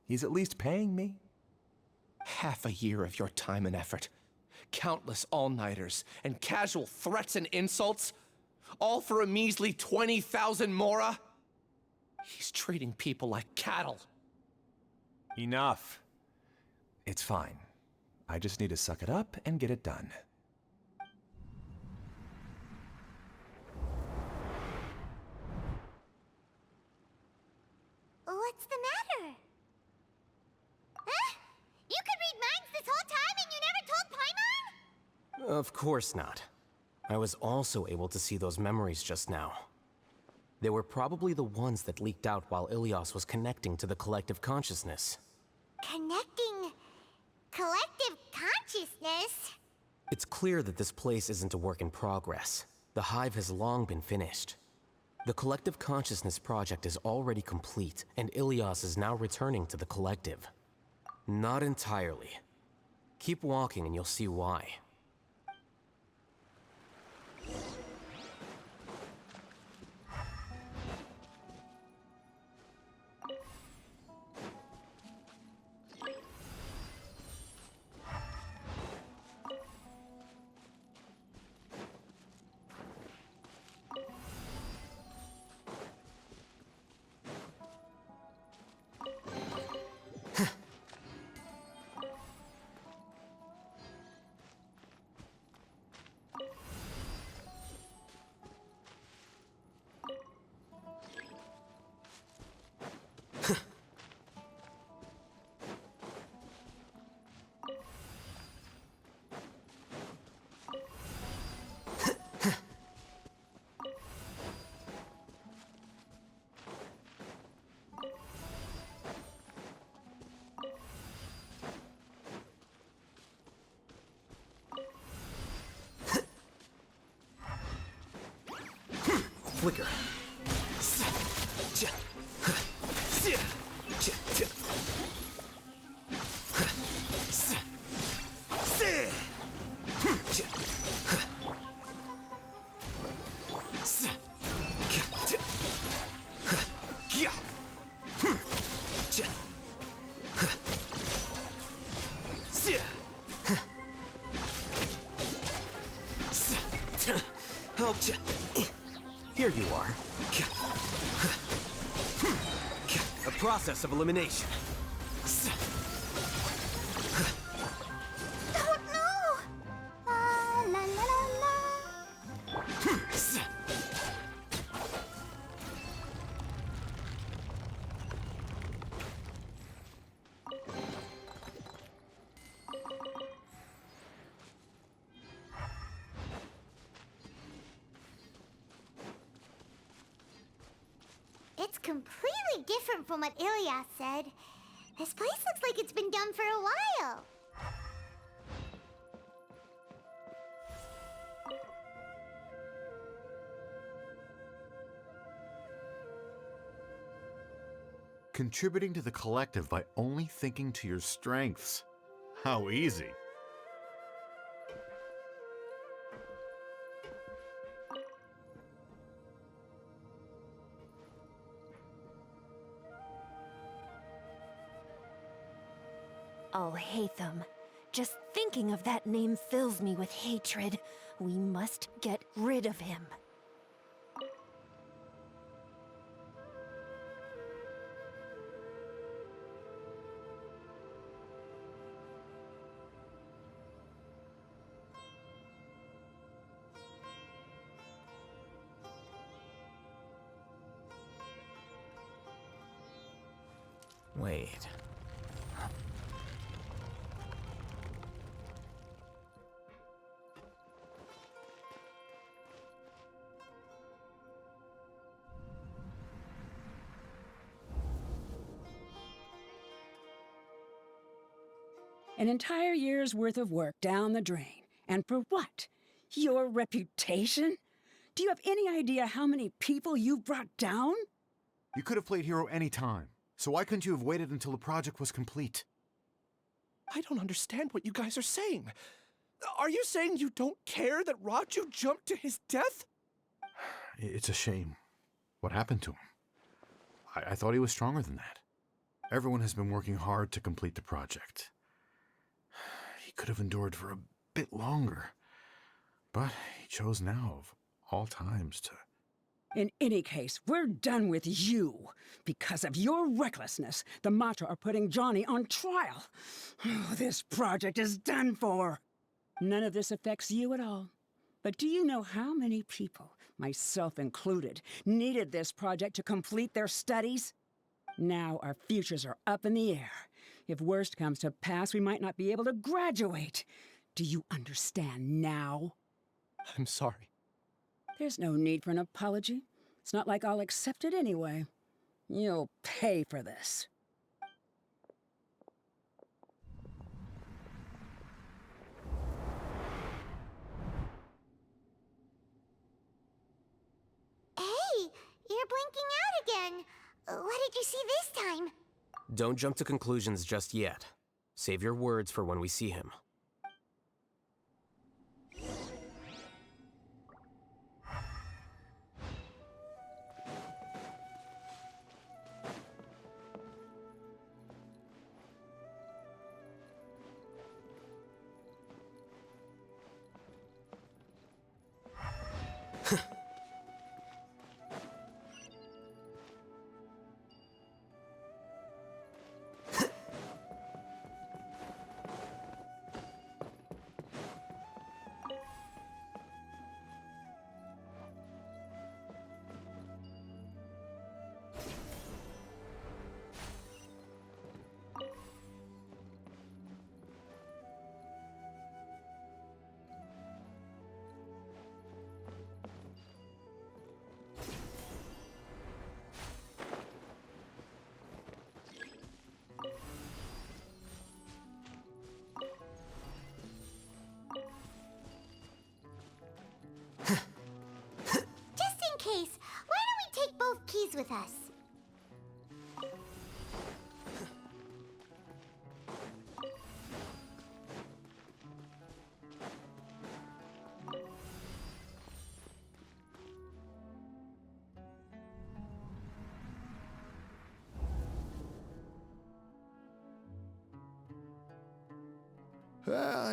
He's at least paying me. Half a year of your time and effort, countless all-nighters, and casual threats and insults, all for a measly 20,000 mora? He's treating people like cattle. Enough. It's fine. I just need to suck it up and get it done. What's the matter? Huh? You could read minds this whole time and you never told Paimon? Of course not. I was also able to see those memories just now. They were probably the ones that leaked out while Ilias was connecting to the collective consciousness. Connecting collective consciousness? It's clear that this place isn't a work in progress. The hive has long been finished. The collective consciousness project is already complete, and Ilias is now returning to the collective. Not entirely. Keep walking and you'll see why. flicker. Here you are. A process of elimination. Oh no! La la la la. It's completely different from what Ilyas said. This place looks like it's been done for a while. Contributing to the collective by only thinking to your strengths. How easy. Alhaitham. Just thinking of that name fills me with hatred. We must get rid of him. Wait. An entire year's worth of work down the drain. And for what? Your reputation? Do you have any idea how many people you've brought down? You could have played hero any time, so why couldn't you have waited until the project was complete? I don't understand what you guys are saying. Are you saying you don't care that Raju jumped to his death? It's a shame. What happened to him? I thought he was stronger than that. Everyone has been working hard to complete the project. He could have endured for a bit longer, but he chose now, of all times, to... In any case, we're done with you. Because of your recklessness, the Matra are putting Johnny on trial. This project is done for. None of this affects you at all. But do you know how many people, myself included, needed this project to complete their studies? Now our futures are up in the air. If worst comes to pass, we might not be able to graduate. Do you understand now? I'm sorry. There's no need for an apology. It's not like I'll accept it anyway. You'll pay for this. Hey, you're blinking out again. What did you see this time? Don't jump to conclusions just yet. Save your words for when we see him. us.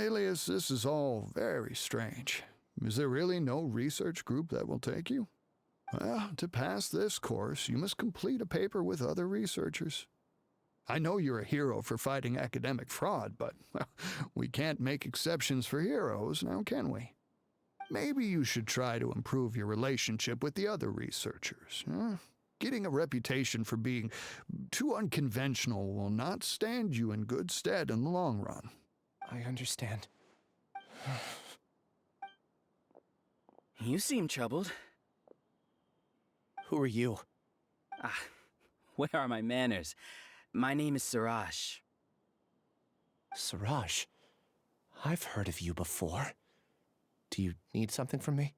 Alias, this is all very strange. Is there really no research group that will take you? Well, to pass this course, you must complete a paper with other researchers. I know you're a hero for fighting academic fraud, but we can't make exceptions for heroes, now can we? Maybe you should try to improve your relationship with the other researchers. Getting a reputation for being too unconventional will not stand you in good stead in the long run. I understand. You seem troubled. Who are you? Where are my manners? My name is Suraj. Suraj? I've heard of you before. Do you need something from me?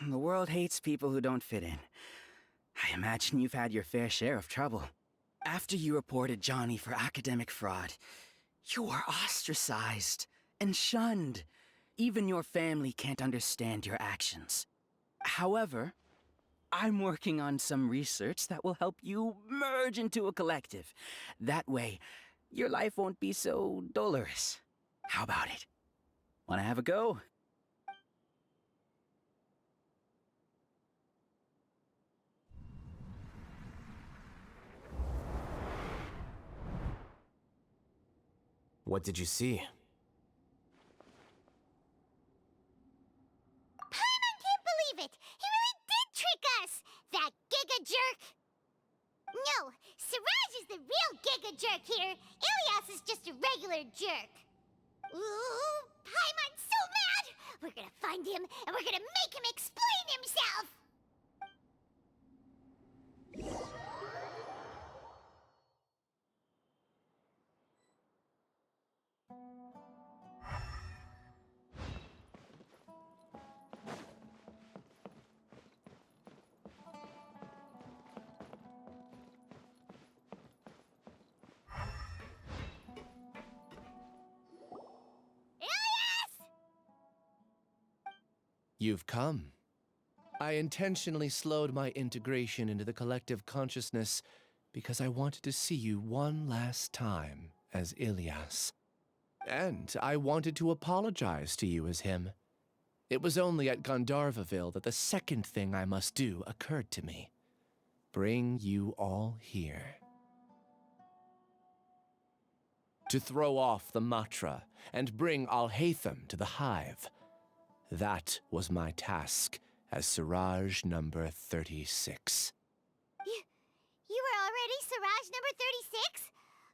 The world hates people who don't fit in. I imagine you've had your fair share of trouble. After you reported Johnny for academic fraud, you were ostracized and shunned. Even your family can't understand your actions. However, I'm working on some research that will help you merge into a collective. That way, your life won't be so dolorous. How about it? Wanna have a go? What did you see? Paimon can't believe it! He really did trick us! That Giga Jerk! No, Siraj is the real Giga Jerk here. Ilias is just a regular jerk. Ooh, Paimon's so mad! We're gonna find him, and we're gonna make him explain himself! You've come. I intentionally slowed my integration into the collective consciousness because I wanted to see you one last time as Ilias. And I wanted to apologize to you as him. It was only at Gandharvaville that the second thing I must do occurred to me. Bring you all here. To throw off the Matra and bring Alhaitham to the hive. That was my task as Siraj number 36. You were already Siraj number 36?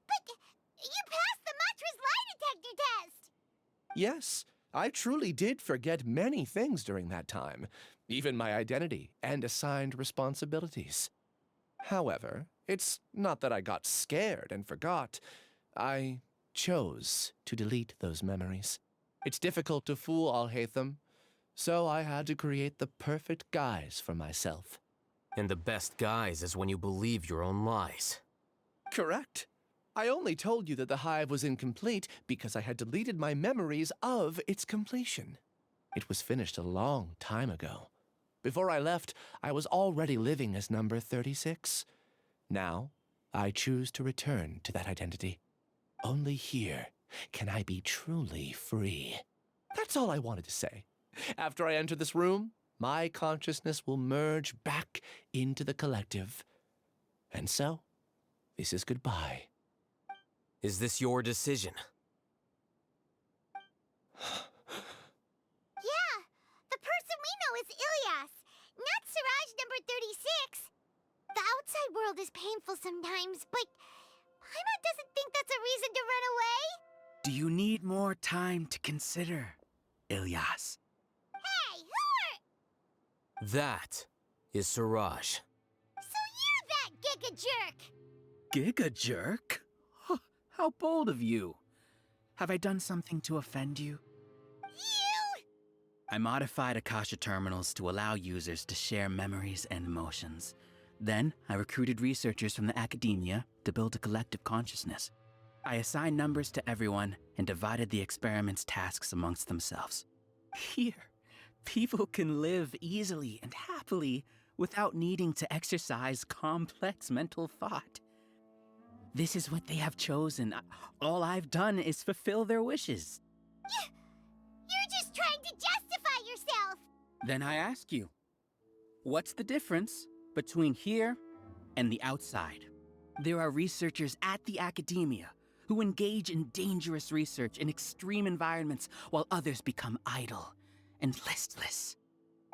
But you passed the Matra's lie detector test! Yes, I truly did forget many things during that time, even my identity and assigned responsibilities. However, it's not that I got scared and forgot. I chose to delete those memories. It's difficult to fool Alhaitham, so I had to create the perfect guise for myself. And the best guise is when you believe your own lies. Correct. I only told you that the hive was incomplete because I had deleted my memories of its completion. It was finished a long time ago. Before I left, I was already living as number 36. Now, I choose to return to that identity. Only here can I be truly free. That's all I wanted to say. After I enter this room, my consciousness will merge back into the collective. And so, this is goodbye. Is this your decision? Yeah, the person we know is Ilias, not Siraj number 36. The outside world is painful sometimes, but Paimon doesn't think that's a reason to run away. Do you need more time to consider, Ilias? Hey, who are... That is Siraj. So you're that Giga Jerk! Giga Jerk? How bold of you. Have I done something to offend you? You! I modified Akasha terminals to allow users to share memories and emotions. Then, I recruited researchers from the Akademiya to build a collective consciousness. I assigned numbers to everyone and divided the experiment's tasks amongst themselves. Here, people can live easily and happily without needing to exercise complex mental thought. This is what they have chosen. All I've done is fulfill their wishes. You're just trying to justify yourself! Then I ask you, what's the difference between here and the outside? There are researchers at the Akademiya who engage in dangerous research in extreme environments while others become idle and listless.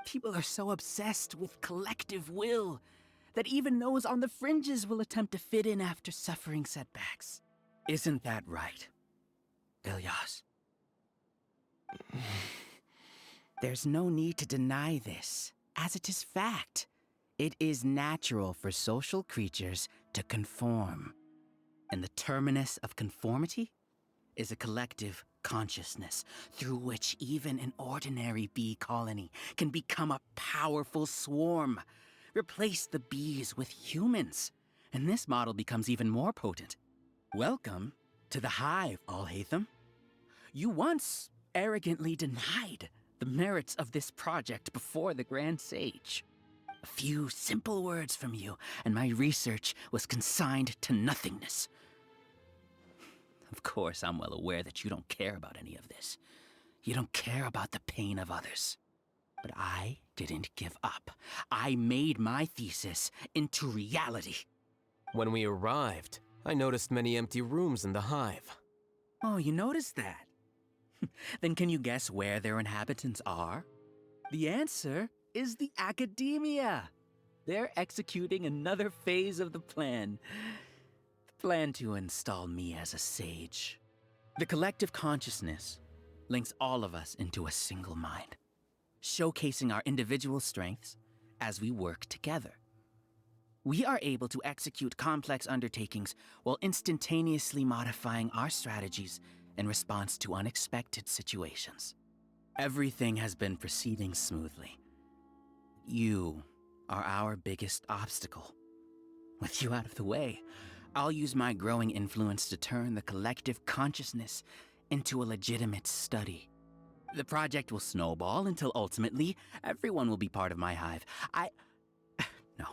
People are so obsessed with collective will that even those on the fringes will attempt to fit in after suffering setbacks. Isn't that right, Ilyas? There's no need to deny this, as it is fact. It is natural for social creatures to conform. And the terminus of conformity is a collective consciousness through which even an ordinary bee colony can become a powerful swarm. Replace the bees with humans, and this model becomes even more potent. Welcome to the hive, Alhaitham. You once arrogantly denied the merits of this project before the Grand Sage. A few simple words from you, and my research was consigned to nothingness. Of course, I'm well aware that you don't care about any of this. You don't care about the pain of others. But I didn't give up. I made my thesis into reality. When we arrived, I noticed many empty rooms in the hive. Oh, you noticed that? Then can you guess where their inhabitants are? The answer is the Akademiya. They're executing another phase of the plan. The plan to install me as a sage. The collective consciousness links all of us into a single mind, showcasing our individual strengths as we work together. We are able to execute complex undertakings while instantaneously modifying our strategies in response to unexpected situations. Everything has been proceeding smoothly. You are our biggest obstacle. With you out of the way, I'll use my growing influence to turn the collective consciousness into a legitimate study. The project will snowball until ultimately everyone will be part of my hive. No.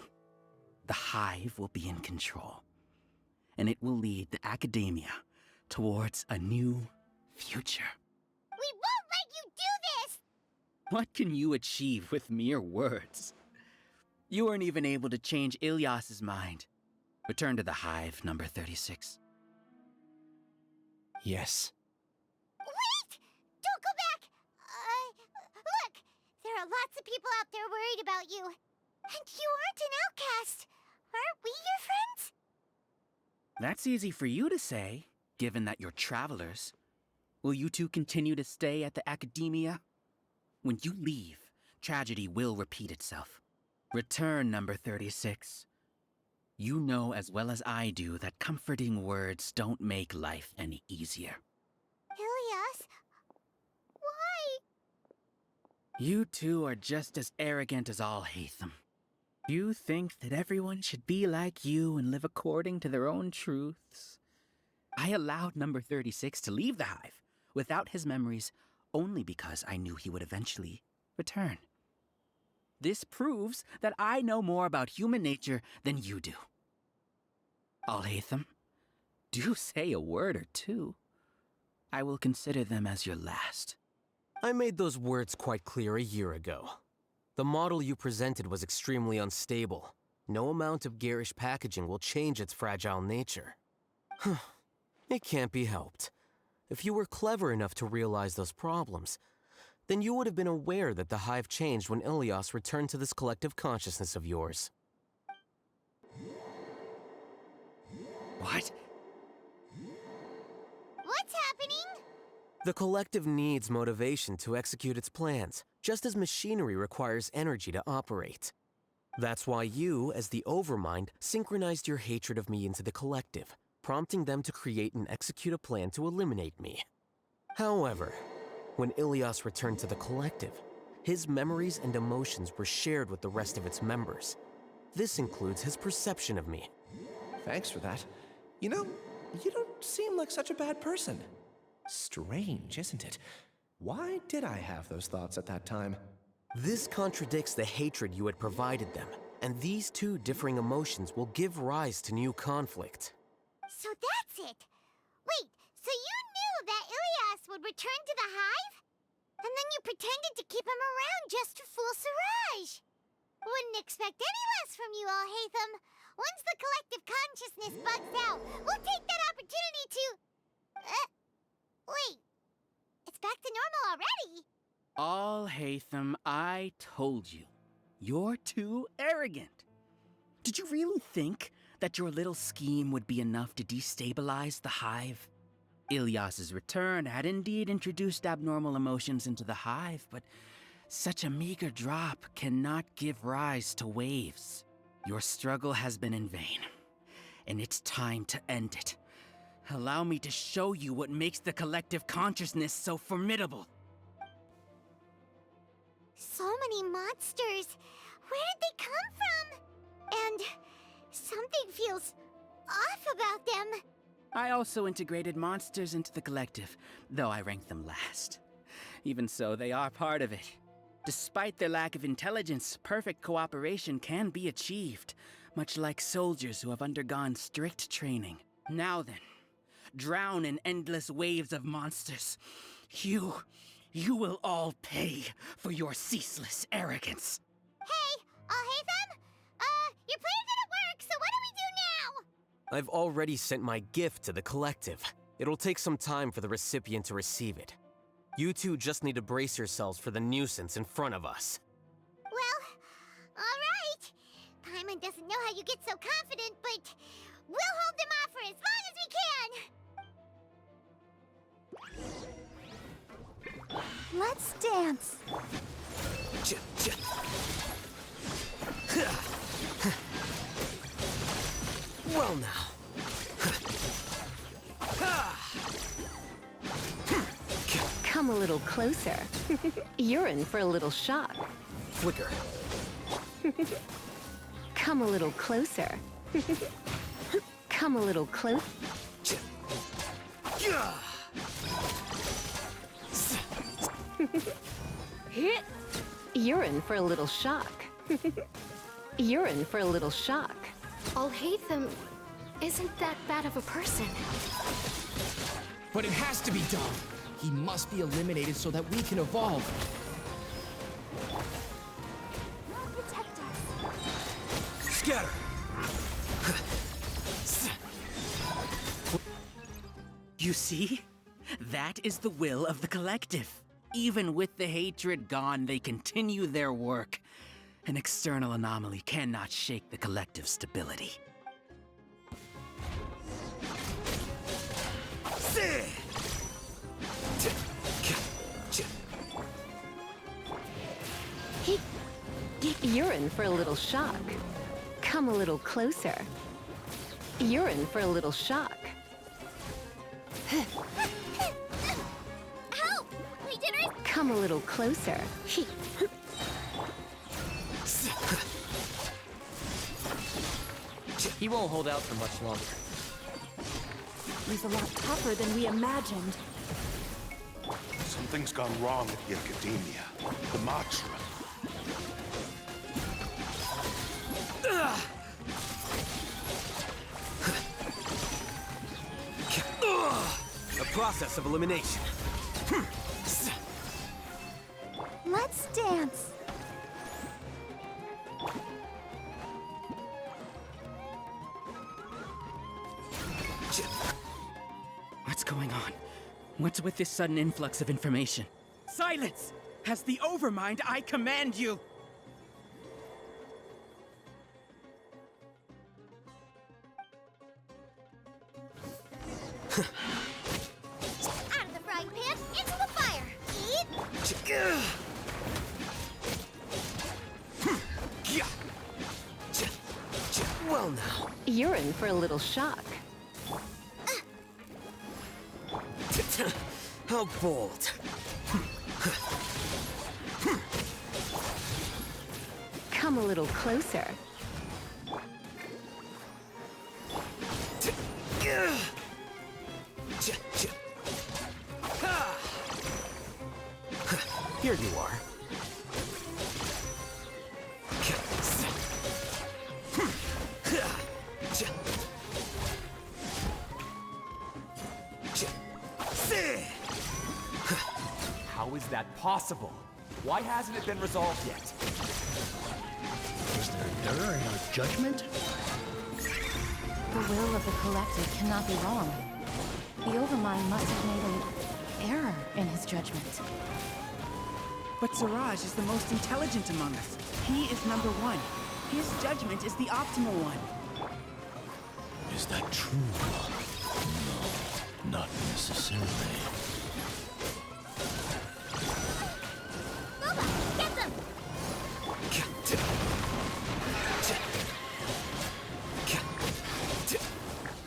The hive will be in control. And it will lead the Akademiya towards a new future. We won't let you do this! What can you achieve with mere words? You weren't even able to change Ilyas's mind. Return to the hive, number 36. Yes. Wait! Don't go back! Look! There are lots of people out there worried about you. And you aren't an outcast. Aren't we your friends? That's easy for you to say, given that you're travelers. Will you two continue to stay at the Akademiya? When you leave, tragedy will repeat itself. Return, number 36. You know as well as I do that comforting words don't make life any easier. Ilyas? Why? You two are just as arrogant as Alhaitham. You think that everyone should be like you and live according to their own truths. I allowed number 36 to leave the hive without his memories only because I knew he would eventually return. This proves that I know more about human nature than you do. Alhaitham, do say a word or two. I will consider them as your last. I made those words quite clear a year ago. The model you presented was extremely unstable. No amount of garish packaging will change its fragile nature. It can't be helped. If you were clever enough to realize those problems, then you would have been aware that the hive changed when Ilyas returned to this collective consciousness of yours. What? What's happening? The collective needs motivation to execute its plans, just as machinery requires energy to operate. That's why you, as the Overmind, synchronized your hatred of me into the collective, prompting them to create and execute a plan to eliminate me. However, when Ilyas returned to the collective, his memories and emotions were shared with the rest of its members. this includes his perception of me. Thanks for that. You know, you don't seem like such a bad person. Strange, isn't it? Why did I have those thoughts at that time? This contradicts the hatred you had provided them, and these two differing emotions will give rise to new conflict. So that's it. Wait, so you knew that Ilias would return to the hive? And then you pretended to keep him around just to fool Siraj. Wouldn't expect any less from you, Alhaitham. Once the collective consciousness bugs out, we'll take that opportunity to... wait. It's back to normal already. Alhaitham, I told you. You're too arrogant. Did you really think that your little scheme would be enough to destabilize the hive? Ilias's return had indeed introduced abnormal emotions into the hive, but such a meager drop cannot give rise to waves. Your struggle has been in vain, and it's time to end it. Allow me to show you what makes the collective consciousness so formidable. So many monsters. Where did they come from? And something feels off about them. I also integrated monsters into the collective, though I ranked them last. Even so, they are part of it. Despite their lack of intelligence, perfect cooperation can be achieved, much like soldiers who have undergone strict training. Now then, drown in endless waves of monsters. You will all pay for your ceaseless arrogance. Hey, Alhaitham? Your plan didn't work, so what do we do now? I've already sent my gift to the collective. It'll take some time for the recipient to receive it. You two just need to brace yourselves for the nuisance in front of us. Well, all right. Paimon doesn't know how you get so confident, but we'll hold them off for as long as we can. Let's dance. Well now. Come a little closer. You're in for a little shock. Flicker. Come a little closer. Come a little close. You're in for a little shock. You're in for a little shock. Alhaitham isn't that bad of a person. But it has to be done. He must be eliminated so that we can evolve. Protect us. Scatter! You see? That is the will of the collective. Even with the hatred gone, they continue their work. An external anomaly cannot shake the collective's stability. You're in for a little shock. Come a little closer. You're in for a little shock. Help! Legionnaires! Come a little closer. He won't hold out for much longer. He's a lot tougher than we imagined. Something's gone wrong at the Akademiya. The Matra. A process of elimination. Let's dance. What's going on? What's with this sudden influx of information? Silence! As the Overmind, I command you! Out of the frying pan, into the fire! Eat! Well now. You're in for a little shock. How bold. Come a little closer. Here you are. How is that possible? Why hasn't it been resolved yet? Is there an error in our judgment? The will of the collective cannot be wrong. The Overmind must have made an error in his judgment. But Siraj is the most intelligent among us. He is number one. His judgment is the optimal one. Is that true? No, not necessarily. Get them!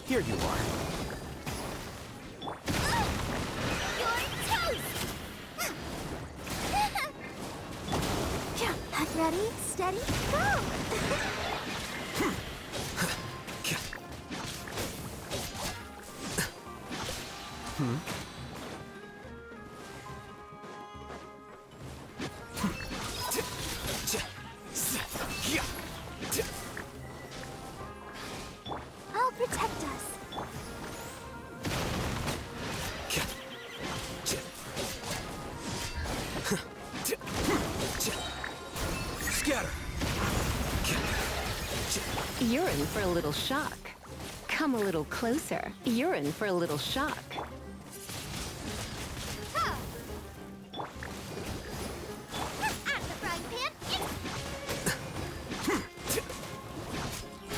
Here you are. Ready, steady, go! I'll protect us. Scatter! You're in for a little shock. Come a little closer. You're in for a little shock.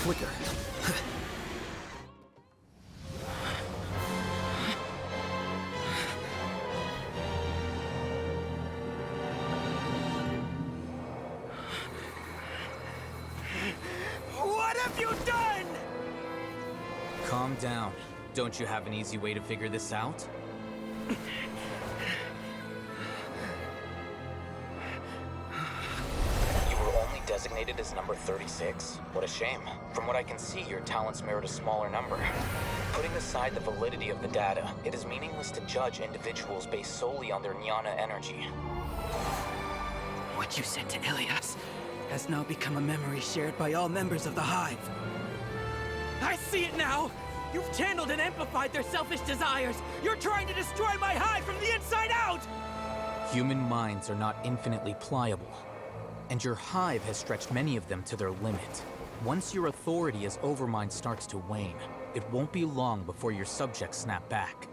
Flicker. What have you done? Calm down. Don't you have an easy way to figure this out? You were only designated as number 36. What a shame. From what I can see, your talents merit a smaller number. Putting aside the validity of the data, it is meaningless to judge individuals based solely on their jnana energy. What you said to Ilias has now become a memory shared by all members of the Hive. I see it now! You've channeled and amplified their selfish desires! You're trying to destroy my Hive from the inside out! Human minds are not infinitely pliable, and your Hive has stretched many of them to their limit. Once your authority as Overmind starts to wane, it won't be long before your subjects snap back.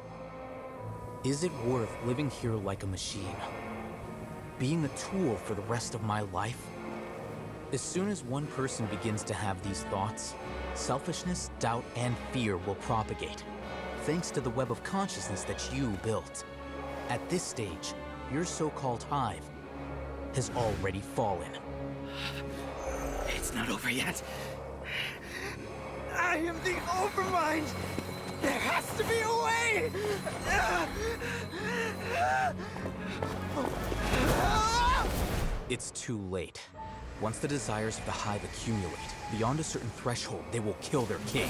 Is it worth living here like a machine? Being a tool for the rest of my life? As soon as one person begins to have these thoughts, selfishness, doubt, and fear will propagate, thanks to the web of consciousness that you built. At this stage, your so-called Hive has already fallen. It's not over yet. I am the Overmind! There has to be a way! It's too late. Once the desires of the Hive accumulate, beyond a certain threshold, they will kill their king.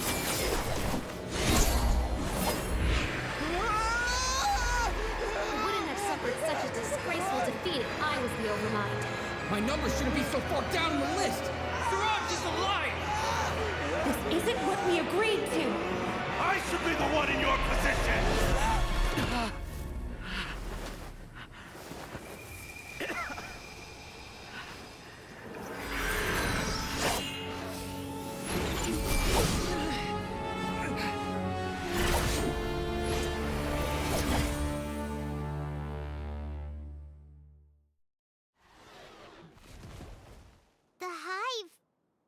I wouldn't have suffered such a disgraceful defeat if I was the Overmind. My number shouldn't be so far down in the list! Siraj is a liar! This isn't what we agreed to! I should be the one in your position! The Hive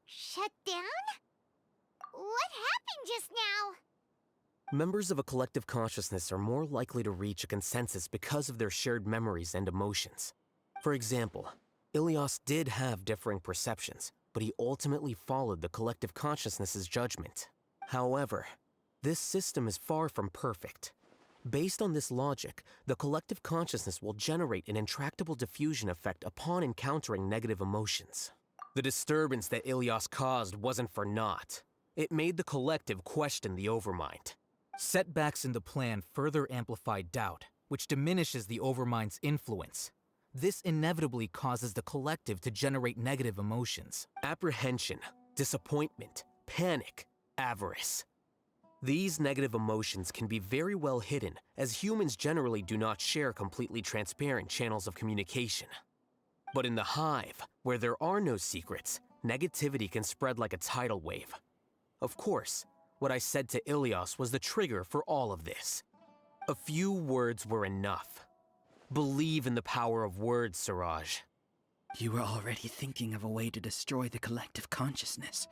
shut down? What happened just now? Members of a collective consciousness are more likely to reach a consensus because of their shared memories and emotions. For example, Ilias did have differing perceptions, but he ultimately followed the collective consciousness's judgment. However, this system is far from perfect. Based on this logic, the collective consciousness will generate an intractable diffusion effect upon encountering negative emotions. The disturbance that Ilias caused wasn't for naught. It made the collective question the Overmind. Setbacks in the plan further amplify doubt, which diminishes the Overmind's influence. This inevitably causes the collective to generate negative emotions. Apprehension, disappointment, panic, avarice. These negative emotions can be very well hidden, as humans generally do not share completely transparent channels of communication. But in the hive, where there are no secrets, negativity can spread like a tidal wave. Of course, what I said to Ilias was the trigger for all of this. A few words were enough. Believe in the power of words, Siraj. You were already thinking of a way to destroy the collective consciousness.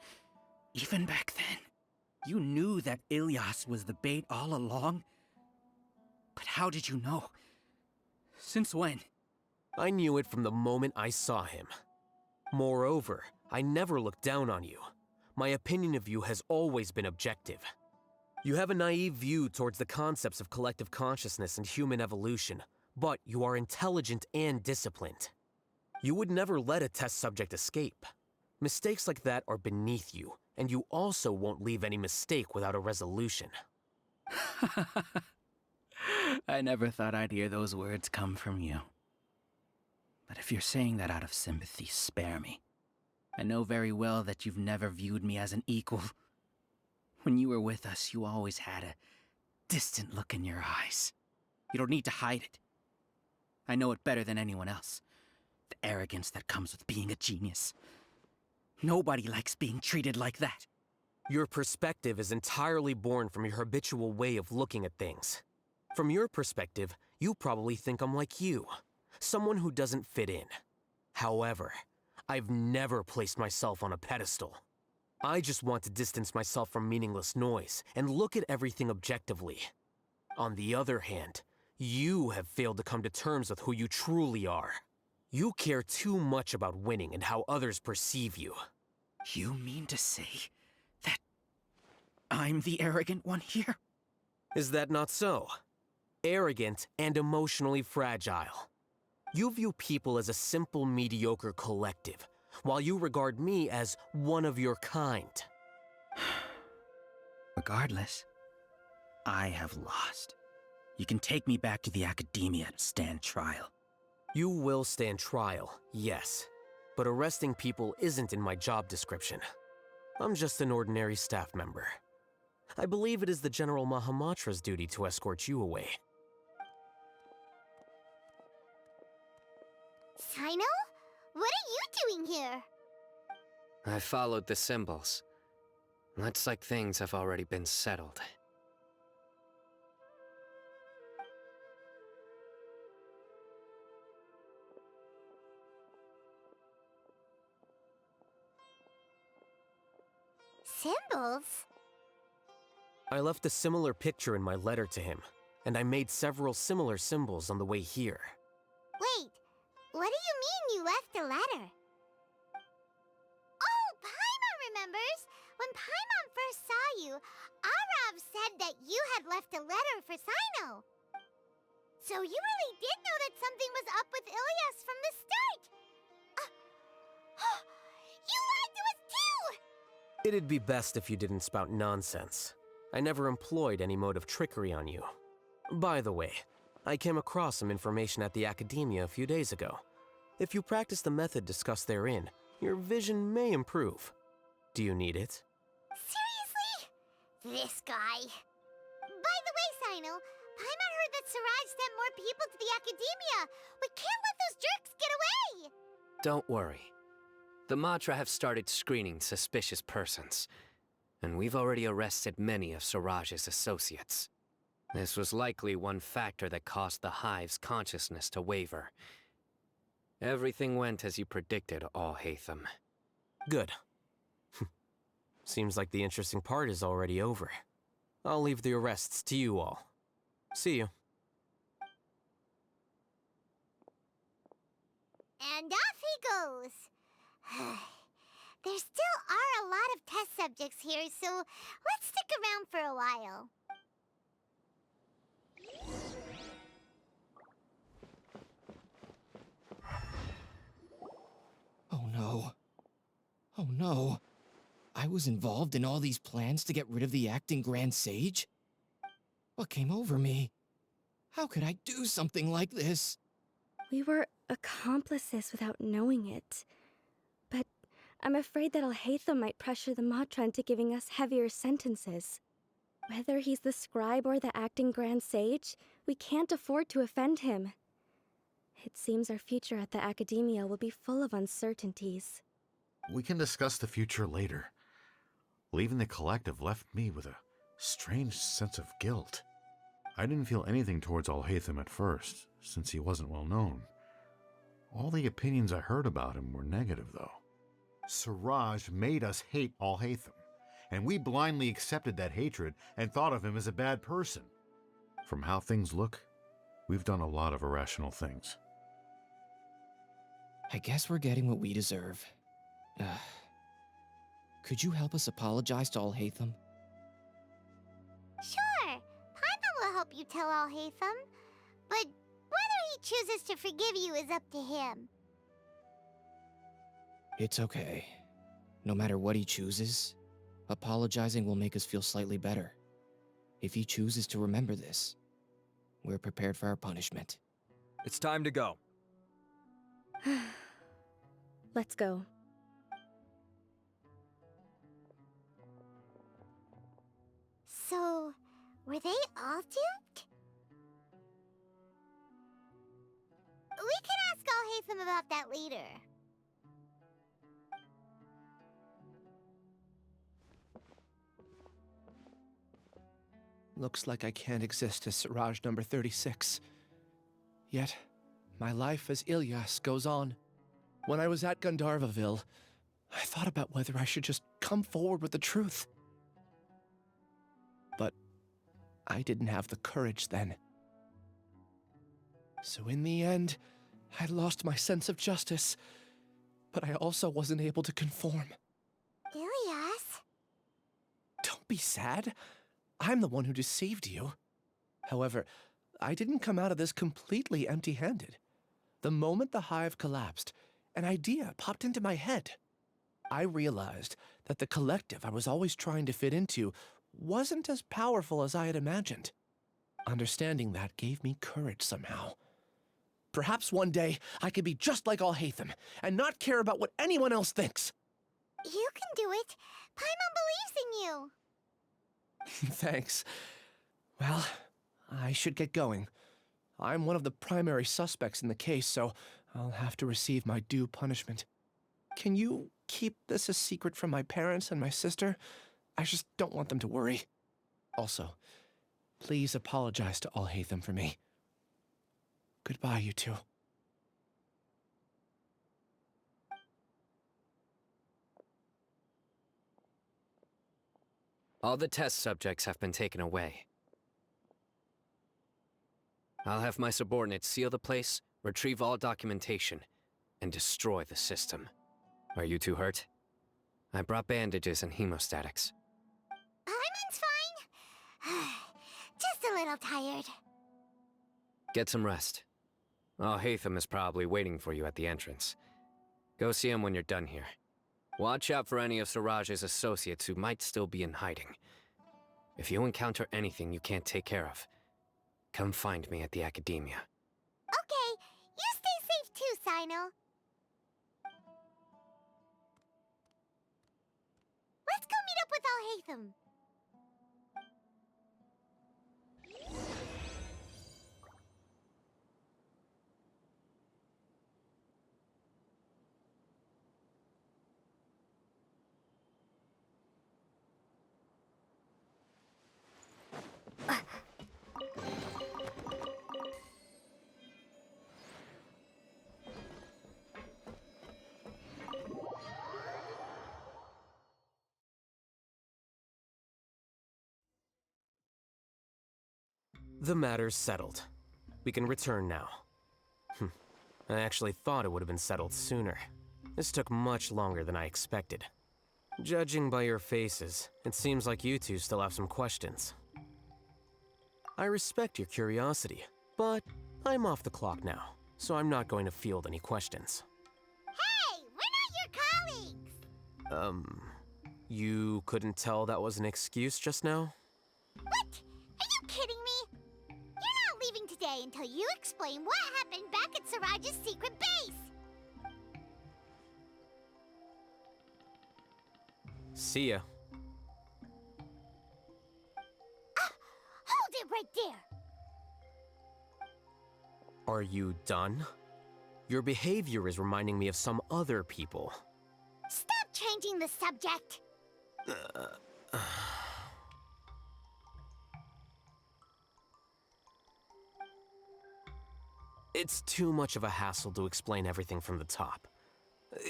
Even back then, you knew that Ilias was the bait all along. But how did you know? Since when? I knew it from the moment I saw him. Moreover, I never looked down on you. My opinion of you has always been objective. You have a naive view towards the concepts of collective consciousness and human evolution, but you are intelligent and disciplined. You would never let a test subject escape. Mistakes like that are beneath you, and you also won't leave any mistake without a resolution. I never thought I'd hear those words come from you. But if you're saying that out of sympathy, spare me. I know very well that you've never viewed me as an equal. When you were with us, you always had a distant look in your eyes. You don't need to hide it. I know it better than anyone else. The arrogance that comes with being a genius. Nobody likes being treated like that. Your perspective is entirely born from your habitual way of looking at things. From your perspective, you probably think I'm like you, someone who doesn't fit in. However, I've never placed myself on a pedestal. I just want to distance myself from meaningless noise and look at everything objectively. On the other hand, you have failed to come to terms with who you truly are. You care too much about winning and how others perceive you. You mean to say that I'm the arrogant one here? Is that not so? Arrogant and emotionally fragile. You view people as a simple, mediocre collective, while you regard me as one of your kind. Regardless, I have lost. You can take me back to the Akademiya to stand trial. You will stand trial, yes. But arresting people isn't in my job description. I'm just an ordinary staff member. I believe it is the General Mahamatra's duty to escort you away. Sino? What are you doing here? I followed the symbols. Looks like things have already been settled. Symbols? I left a similar picture in my letter to him, and I made several similar symbols on the way here. Wait, what do you mean you left a letter? Oh, Paimon remembers! When Paimon first saw you, Arav said that you had left a letter for Sino. So you really did know that something was up with Ilias from the start! You lied to us too! It'd be best if you didn't spout nonsense. I never employed any mode of trickery on you. By the way, I came across some information at the Akademiya a few days ago. If you practice the method discussed therein, your vision may improve. Do you need it? Seriously? This guy. By the way, Sino, Paimon heard that Siraj sent more people to the Akademiya. We can't let those jerks get away! Don't worry. The Matra have started screening suspicious persons, and we've already arrested many of Siraj's associates. This was likely one factor that caused the Hive's consciousness to waver. Everything went as you predicted, Alhaitham. Good. Seems like the interesting part is already over. I'll leave the arrests to you all. See you. And off he goes. There still are a lot of test subjects here, so let's stick around for a while. Oh no. Oh no. I was involved in all these plans to get rid of the acting Grand Sage? What came over me? How could I do something like this? We were accomplices without knowing it. But I'm afraid that Alhaitham might pressure the Matra into giving us heavier sentences. Whether he's the scribe or the acting Grand Sage, we can't afford to offend him. It seems our future at the Akademiya will be full of uncertainties. We can discuss the future later. Leaving the collective left me with a strange sense of guilt. I didn't feel anything towards Alhaitham at first, since he wasn't well known. All the opinions I heard about him were negative, though. Siraj made us hate Alhaitham, and we blindly accepted that hatred and thought of him as a bad person. From how things look, we've done a lot of irrational things. I guess we're getting what we deserve. Could you help us apologize to Alhaitham? Sure, Paimon will help you tell Alhaitham, but whether he chooses to forgive you is up to him. It's okay. No matter what he chooses, apologizing will make us feel slightly better. If he chooses to remember this, we're prepared for our punishment. It's time to go. Let's go. So, were they all duped? We can ask Alhaitham about that later. Looks like I can't exist as Siraj number 36. Yet, my life as Ilyas goes on. When I was at Gandharvaville, I thought about whether I should just come forward with the truth. But I didn't have the courage then. So in the end, I lost my sense of justice, but I also wasn't able to conform. Ilyas? Don't be sad. I'm the one who deceived you. However, I didn't come out of this completely empty-handed. The moment the hive collapsed, an idea popped into my head. I realized that the collective I was always trying to fit into wasn't as powerful as I had imagined. Understanding that gave me courage somehow. Perhaps one day I could be just like Alhaitham and not care about what anyone else thinks. You can do it. Paimon believes in you. Thanks. Well, I should get going. I'm one of the primary suspects in the case, so I'll have to receive my due punishment. Can you keep this a secret from my parents and my sister? I just don't want them to worry. Also, please apologize to Alhaitham for me. Goodbye, you two. All the test subjects have been taken away. I'll have my subordinates seal the place, retrieve all documentation, and destroy the system. Are you two hurt? I brought bandages and hemostatics. Paimon's fine. Just a little tired. Get some rest. Alhaitham is probably waiting for you at the entrance. Go see him when you're done here. Watch out for any of Siraj's associates who might still be in hiding. If you encounter anything you can't take care of, come find me at the Akademiya. Okay, you stay safe too, Sino. Let's go meet up with Alhaitham. The matter's settled. We can return now. I actually thought it would have been settled sooner. This took much longer than I expected. Judging by your faces, it seems like you two still have some questions. I respect your curiosity, but I'm off the clock now, so I'm not going to field any questions. Hey, we're not your colleagues! You couldn't tell that was an excuse just now? What? Are you kidding me? stay until you explain what happened back at Siraj's secret base. See ya. Hold it right there. Are you done? Your behavior is reminding me of some other people. Stop changing the subject. It's too much of a hassle to explain everything from the top.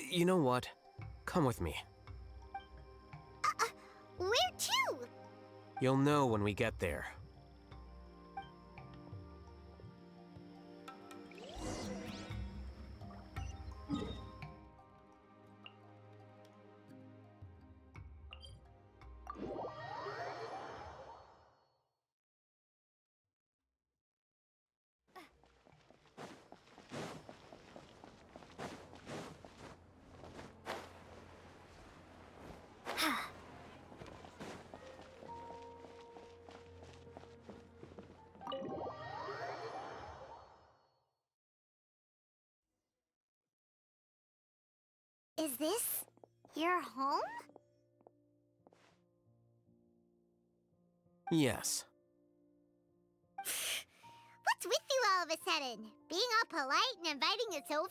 You know what? Come with me. Where to? You'll know when we get there. Is this your home? Yes. What's with you all of a sudden? Being all polite and inviting us over?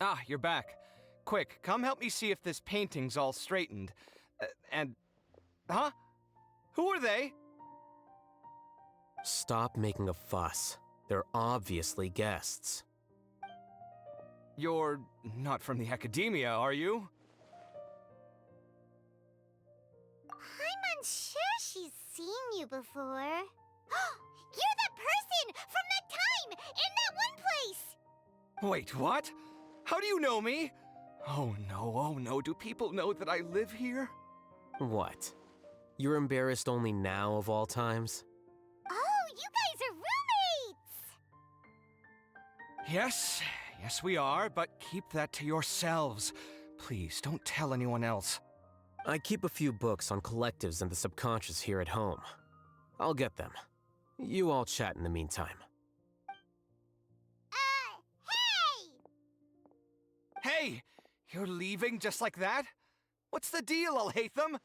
Ah, you're back. Quick, come help me see if this painting's all straightened. Huh? Who are they? Stop making a fuss. They're obviously guests. You're not from the Akademiya, are you? I'm unsure she's seen you before. You're that person from that time in that one place! Wait, what? How do you know me? Oh no, do people know that I live here? What? You're embarrassed only now of all times? Oh, you guys are roommates! Yes, we are, but keep that to yourselves. Please, don't tell anyone else. I keep a few books on collectives and the subconscious here at home. I'll get them. You all chat in the meantime. Hey! You're leaving just like that? What's the deal, Alhaitham?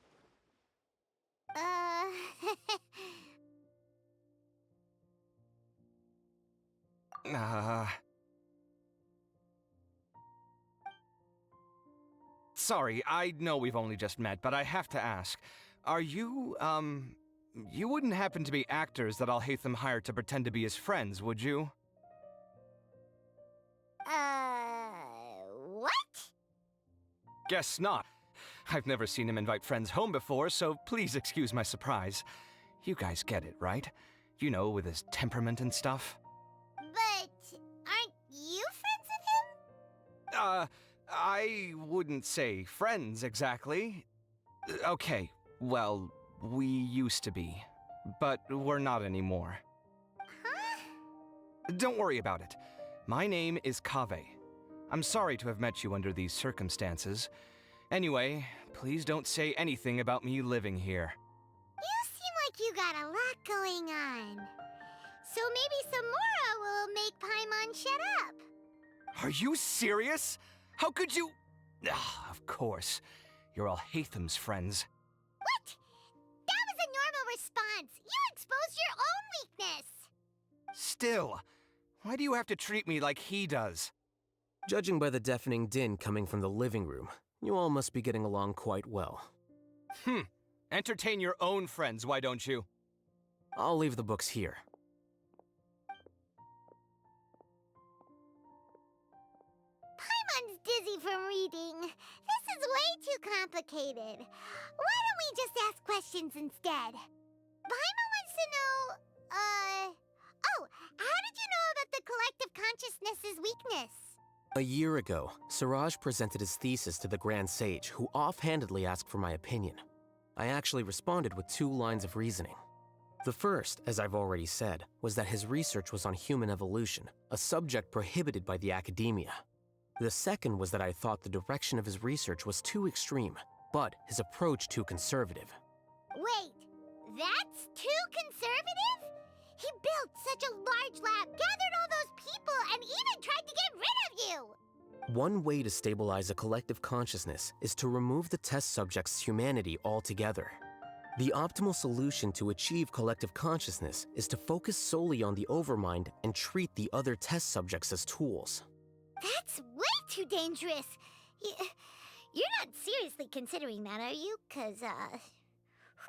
Sorry, I know we've only just met, but I have to ask. Are you, you wouldn't happen to be actors that Alhaitham hired to pretend to be his friends, would you? What? Guess not. I've never seen him invite friends home before, so please excuse my surprise. You guys get it, right? You know, with his temperament and stuff. But aren't you friends with him? I wouldn't say friends exactly. Okay, well, we used to be, but we're not anymore. Huh? Don't worry about it. My name is Kaveh. I'm sorry to have met you under these circumstances. Anyway, please don't say anything about me living here. You seem like you got a lot going on. So maybe Samora will make Paimon shut up. Are you serious? How could you? Of course. You're Alhaitham's friends. What? That was a normal response. You exposed your own weakness. Still, why do you have to treat me like he does? Judging by the deafening din coming from the living room, you all must be getting along quite well. Entertain your own friends, why don't you? I'll leave the books here. Paimon's dizzy from reading. This is way too complicated. Why don't we just ask questions instead? Paimon wants to know, oh, how did you know about the collective consciousness's weakness? A year ago, Siraj presented his thesis to the Grand Sage, who offhandedly asked for my opinion. I actually responded with 2 lines of reasoning. The first, as I've already said, was that his research was on human evolution, a subject prohibited by the Akademiya. The second was that I thought the direction of his research was too extreme, but his approach too conservative. Wait, that's too conservative? He built such a large lab, gathered all those people, and even tried to get rid of you! One way to stabilize a collective consciousness is to remove the test subject's humanity altogether. The optimal solution to achieve collective consciousness is to focus solely on the overmind and treat the other test subjects as tools. That's way too dangerous. You're not seriously considering that, are you? 'Cause,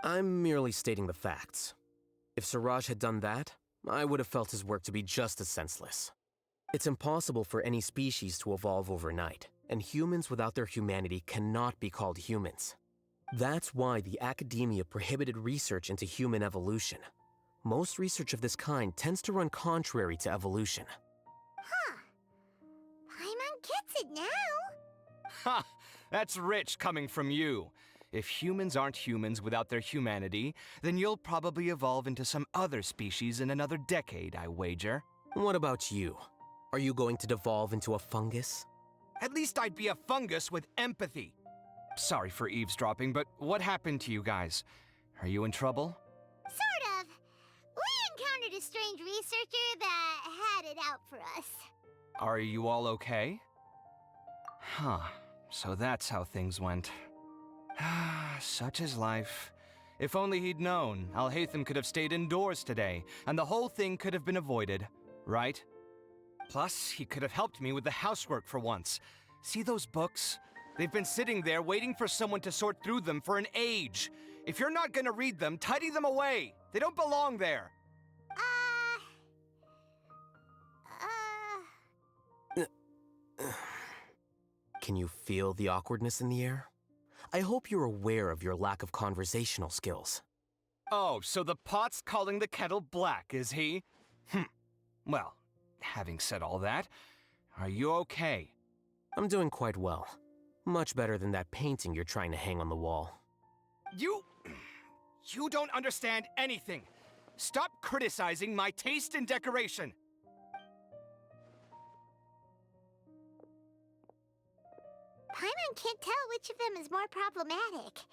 I'm merely stating the facts. If Suraj had done that, I would have felt his work to be just as senseless. It's impossible for any species to evolve overnight, and humans without their humanity cannot be called humans. That's why the Akademiya prohibited research into human evolution. Most research of this kind tends to run contrary to evolution. Huh. Paimon gets it now. Ha! That's rich coming from you. If humans aren't humans without their humanity, then you'll probably evolve into some other species in another decade, I wager. What about you? Are you going to devolve into a fungus? At least I'd be a fungus with empathy. Sorry for eavesdropping, but what happened to you guys? Are you in trouble? Sort of. We encountered a strange researcher that had it out for us. Are you all okay? Huh. So that's how things went. Such is life. If only he'd known, Alhaitham could have stayed indoors today, and the whole thing could have been avoided, right? Plus, he could have helped me with the housework for once. See those books? They've been sitting there waiting for someone to sort through them for an age. If you're not gonna read them, tidy them away. They don't belong there. Can you feel the awkwardness in the air? I hope you're aware of your lack of conversational skills. Oh, so the pot's calling the kettle black, is he? Well, having said all that, are you okay? I'm doing quite well. Much better than that painting you're trying to hang on the wall. You don't understand anything. Stop criticizing my taste in decoration. Paimon can't tell which of them is more problematic.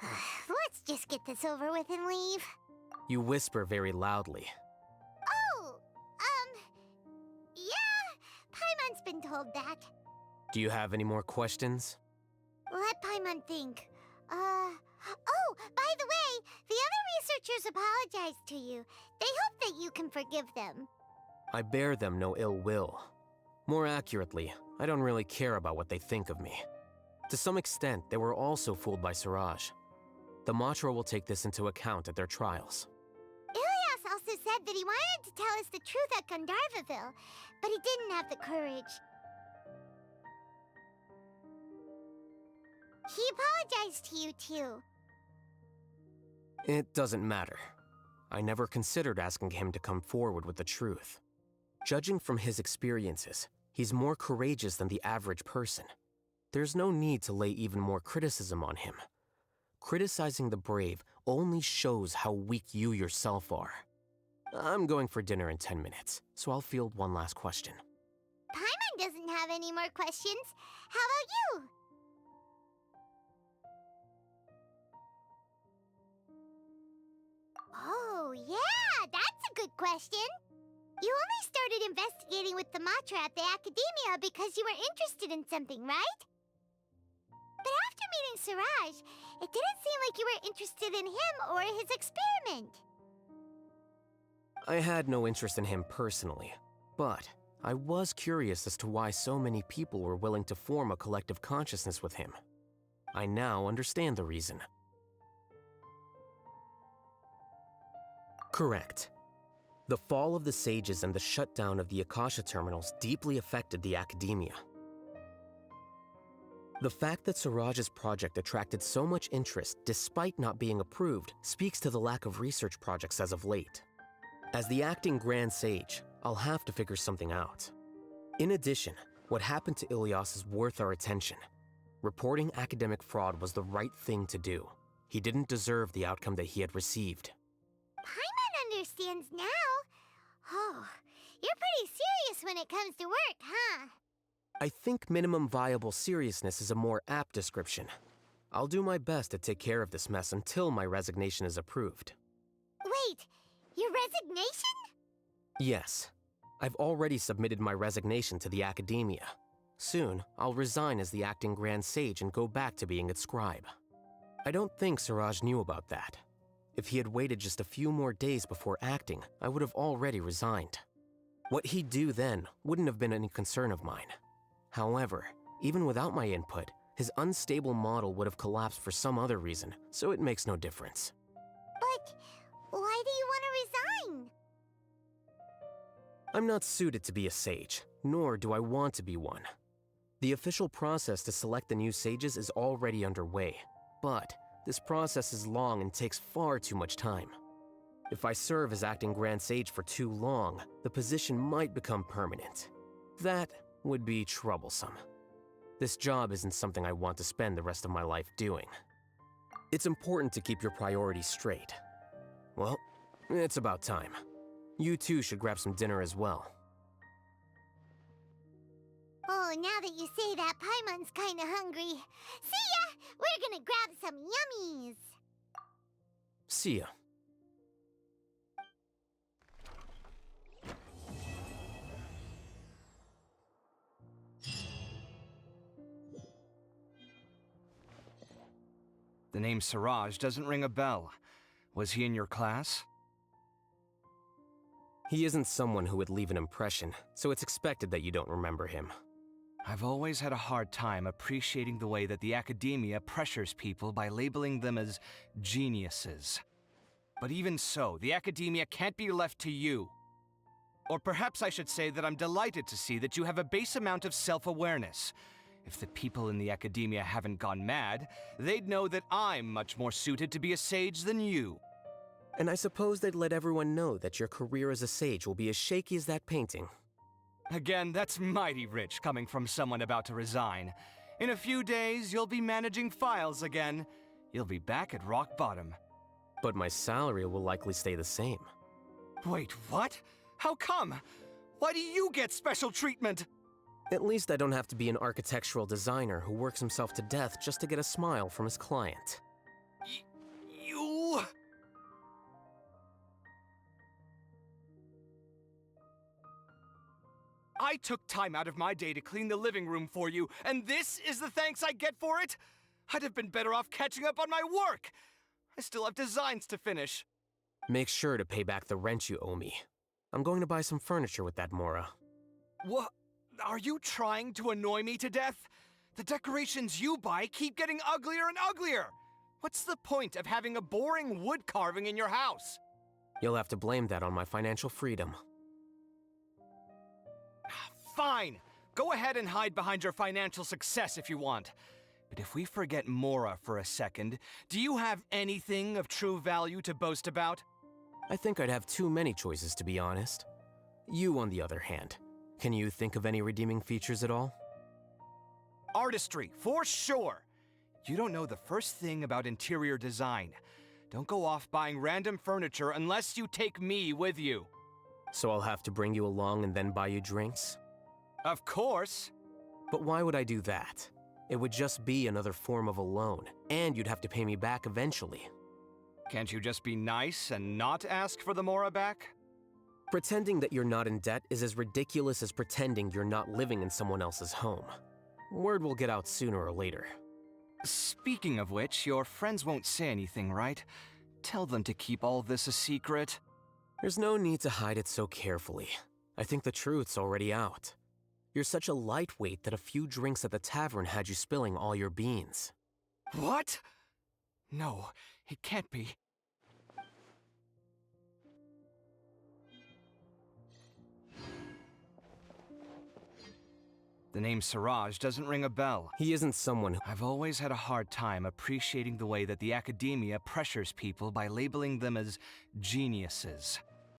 Let's just get this over with and leave. You whisper very loudly. Oh, yeah, Paimon's been told that. Do you have any more questions? Let Paimon think. Oh, by the way, the other researchers apologized to you. They hope that you can forgive them. I bear them no ill will. More accurately, I don't really care about what they think of me. To some extent, they were also fooled by Suraj. The Matra will take this into account at their trials. Ilias also said that he wanted to tell us the truth at Gandharvaville, but he didn't have the courage. He apologized to you, too. It doesn't matter. I never considered asking him to come forward with the truth. Judging from his experiences, he's more courageous than the average person. There's no need to lay even more criticism on him. Criticizing the brave only shows how weak you yourself are. I'm going for dinner in 10 minutes, so I'll field one last question. Paimon doesn't have any more questions. How about you? Oh, yeah, that's a good question. You only started investigating with the Matra at the Akademiya because you were interested in something, right? But after meeting Suraj, it didn't seem like you were interested in him or his experiment. I had no interest in him personally, but I was curious as to why so many people were willing to form a collective consciousness with him. I now understand the reason. Correct. The fall of the sages and the shutdown of the Akasha terminals deeply affected the Akademiya. The fact that Suraj's project attracted so much interest despite not being approved speaks to the lack of research projects as of late. As the acting Grand Sage, I'll have to figure something out. In addition, what happened to Ilias is worth our attention. Reporting academic fraud was the right thing to do. He didn't deserve the outcome that he had received. Paimon understands now. Oh, you're pretty serious when it comes to work, huh? I think minimum viable seriousness is a more apt description. I'll do my best to take care of this mess until my resignation is approved. Wait, your resignation? Yes. I've already submitted my resignation to the Akademiya. Soon, I'll resign as the acting Grand Sage and go back to being its scribe. I don't think Suraj knew about that. If he had waited just a few more days before acting, I would have already resigned. What he'd do then wouldn't have been any concern of mine. However, even without my input, his unstable model would have collapsed for some other reason, so it makes no difference. But why do you want to resign? I'm not suited to be a sage, nor do I want to be one. The official process to select the new sages is already underway, but this process is long and takes far too much time. If I serve as acting Grand Sage for too long, the position might become permanent. That would be troublesome. This job isn't something I want to spend the rest of my life doing. It's important to keep your priorities straight. Well, it's about time. You too should grab some dinner as well. Oh, now that you say that, Paimon's kinda hungry. See ya! We're gonna grab some yummies! See ya. The name Suraj doesn't ring a bell. Was he in your class? He isn't someone who would leave an impression, so it's expected that you don't remember him. I've always had a hard time appreciating the way that the Akademiya pressures people by labeling them as geniuses. But even so, the Akademiya can't be left to you. Or perhaps I should say that I'm delighted to see that you have a base amount of self-awareness. If the people in the Akademiya haven't gone mad, they'd know that I'm much more suited to be a sage than you. And I suppose they'd let everyone know that your career as a sage will be as shaky as that painting. Again, that's mighty rich coming from someone about to resign. In a few days, you'll be managing files again. You'll be back at rock bottom. But my salary will likely stay the same. Wait, what? How come? Why do you get special treatment? At least I don't have to be an architectural designer who works himself to death just to get a smile from his client. You... I took time out of my day to clean the living room for you, and this is the thanks I get for it? I'd have been better off catching up on my work. I still have designs to finish. Make sure to pay back the rent you owe me. I'm going to buy some furniture with that Mora. What? Are you trying to annoy me to death? The decorations you buy keep getting uglier and uglier. What's the point of having a boring wood carving in your house? You'll have to blame that on my financial freedom. Fine. Go ahead and hide behind your financial success if you want. But if we forget Mora for a second, do you have anything of true value to boast about? I think I'd have too many choices, to be honest. You, on the other hand, can you think of any redeeming features at all? Artistry, for sure. You don't know the first thing about interior design. Don't go off buying random furniture unless you take me with you. So I'll have to bring you along and then buy you drinks? Of course. But why would I do that? It would just be another form of a loan, and you'd have to pay me back eventually. Can't you just be nice and not ask for the Mora back? Pretending that you're not in debt is as ridiculous as pretending you're not living in someone else's home. Word will get out sooner or later. Speaking of which, your friends won't say anything, right? Tell them to keep all this a secret. There's no need to hide it so carefully. I think the truth's already out. You're such a lightweight that a few drinks at the tavern had you spilling all your beans. What? No, it can't be. The name Suraj doesn't ring a bell. He isn't someone who... I've always had a hard time appreciating the way that the Akademiya pressures people by labeling them as geniuses.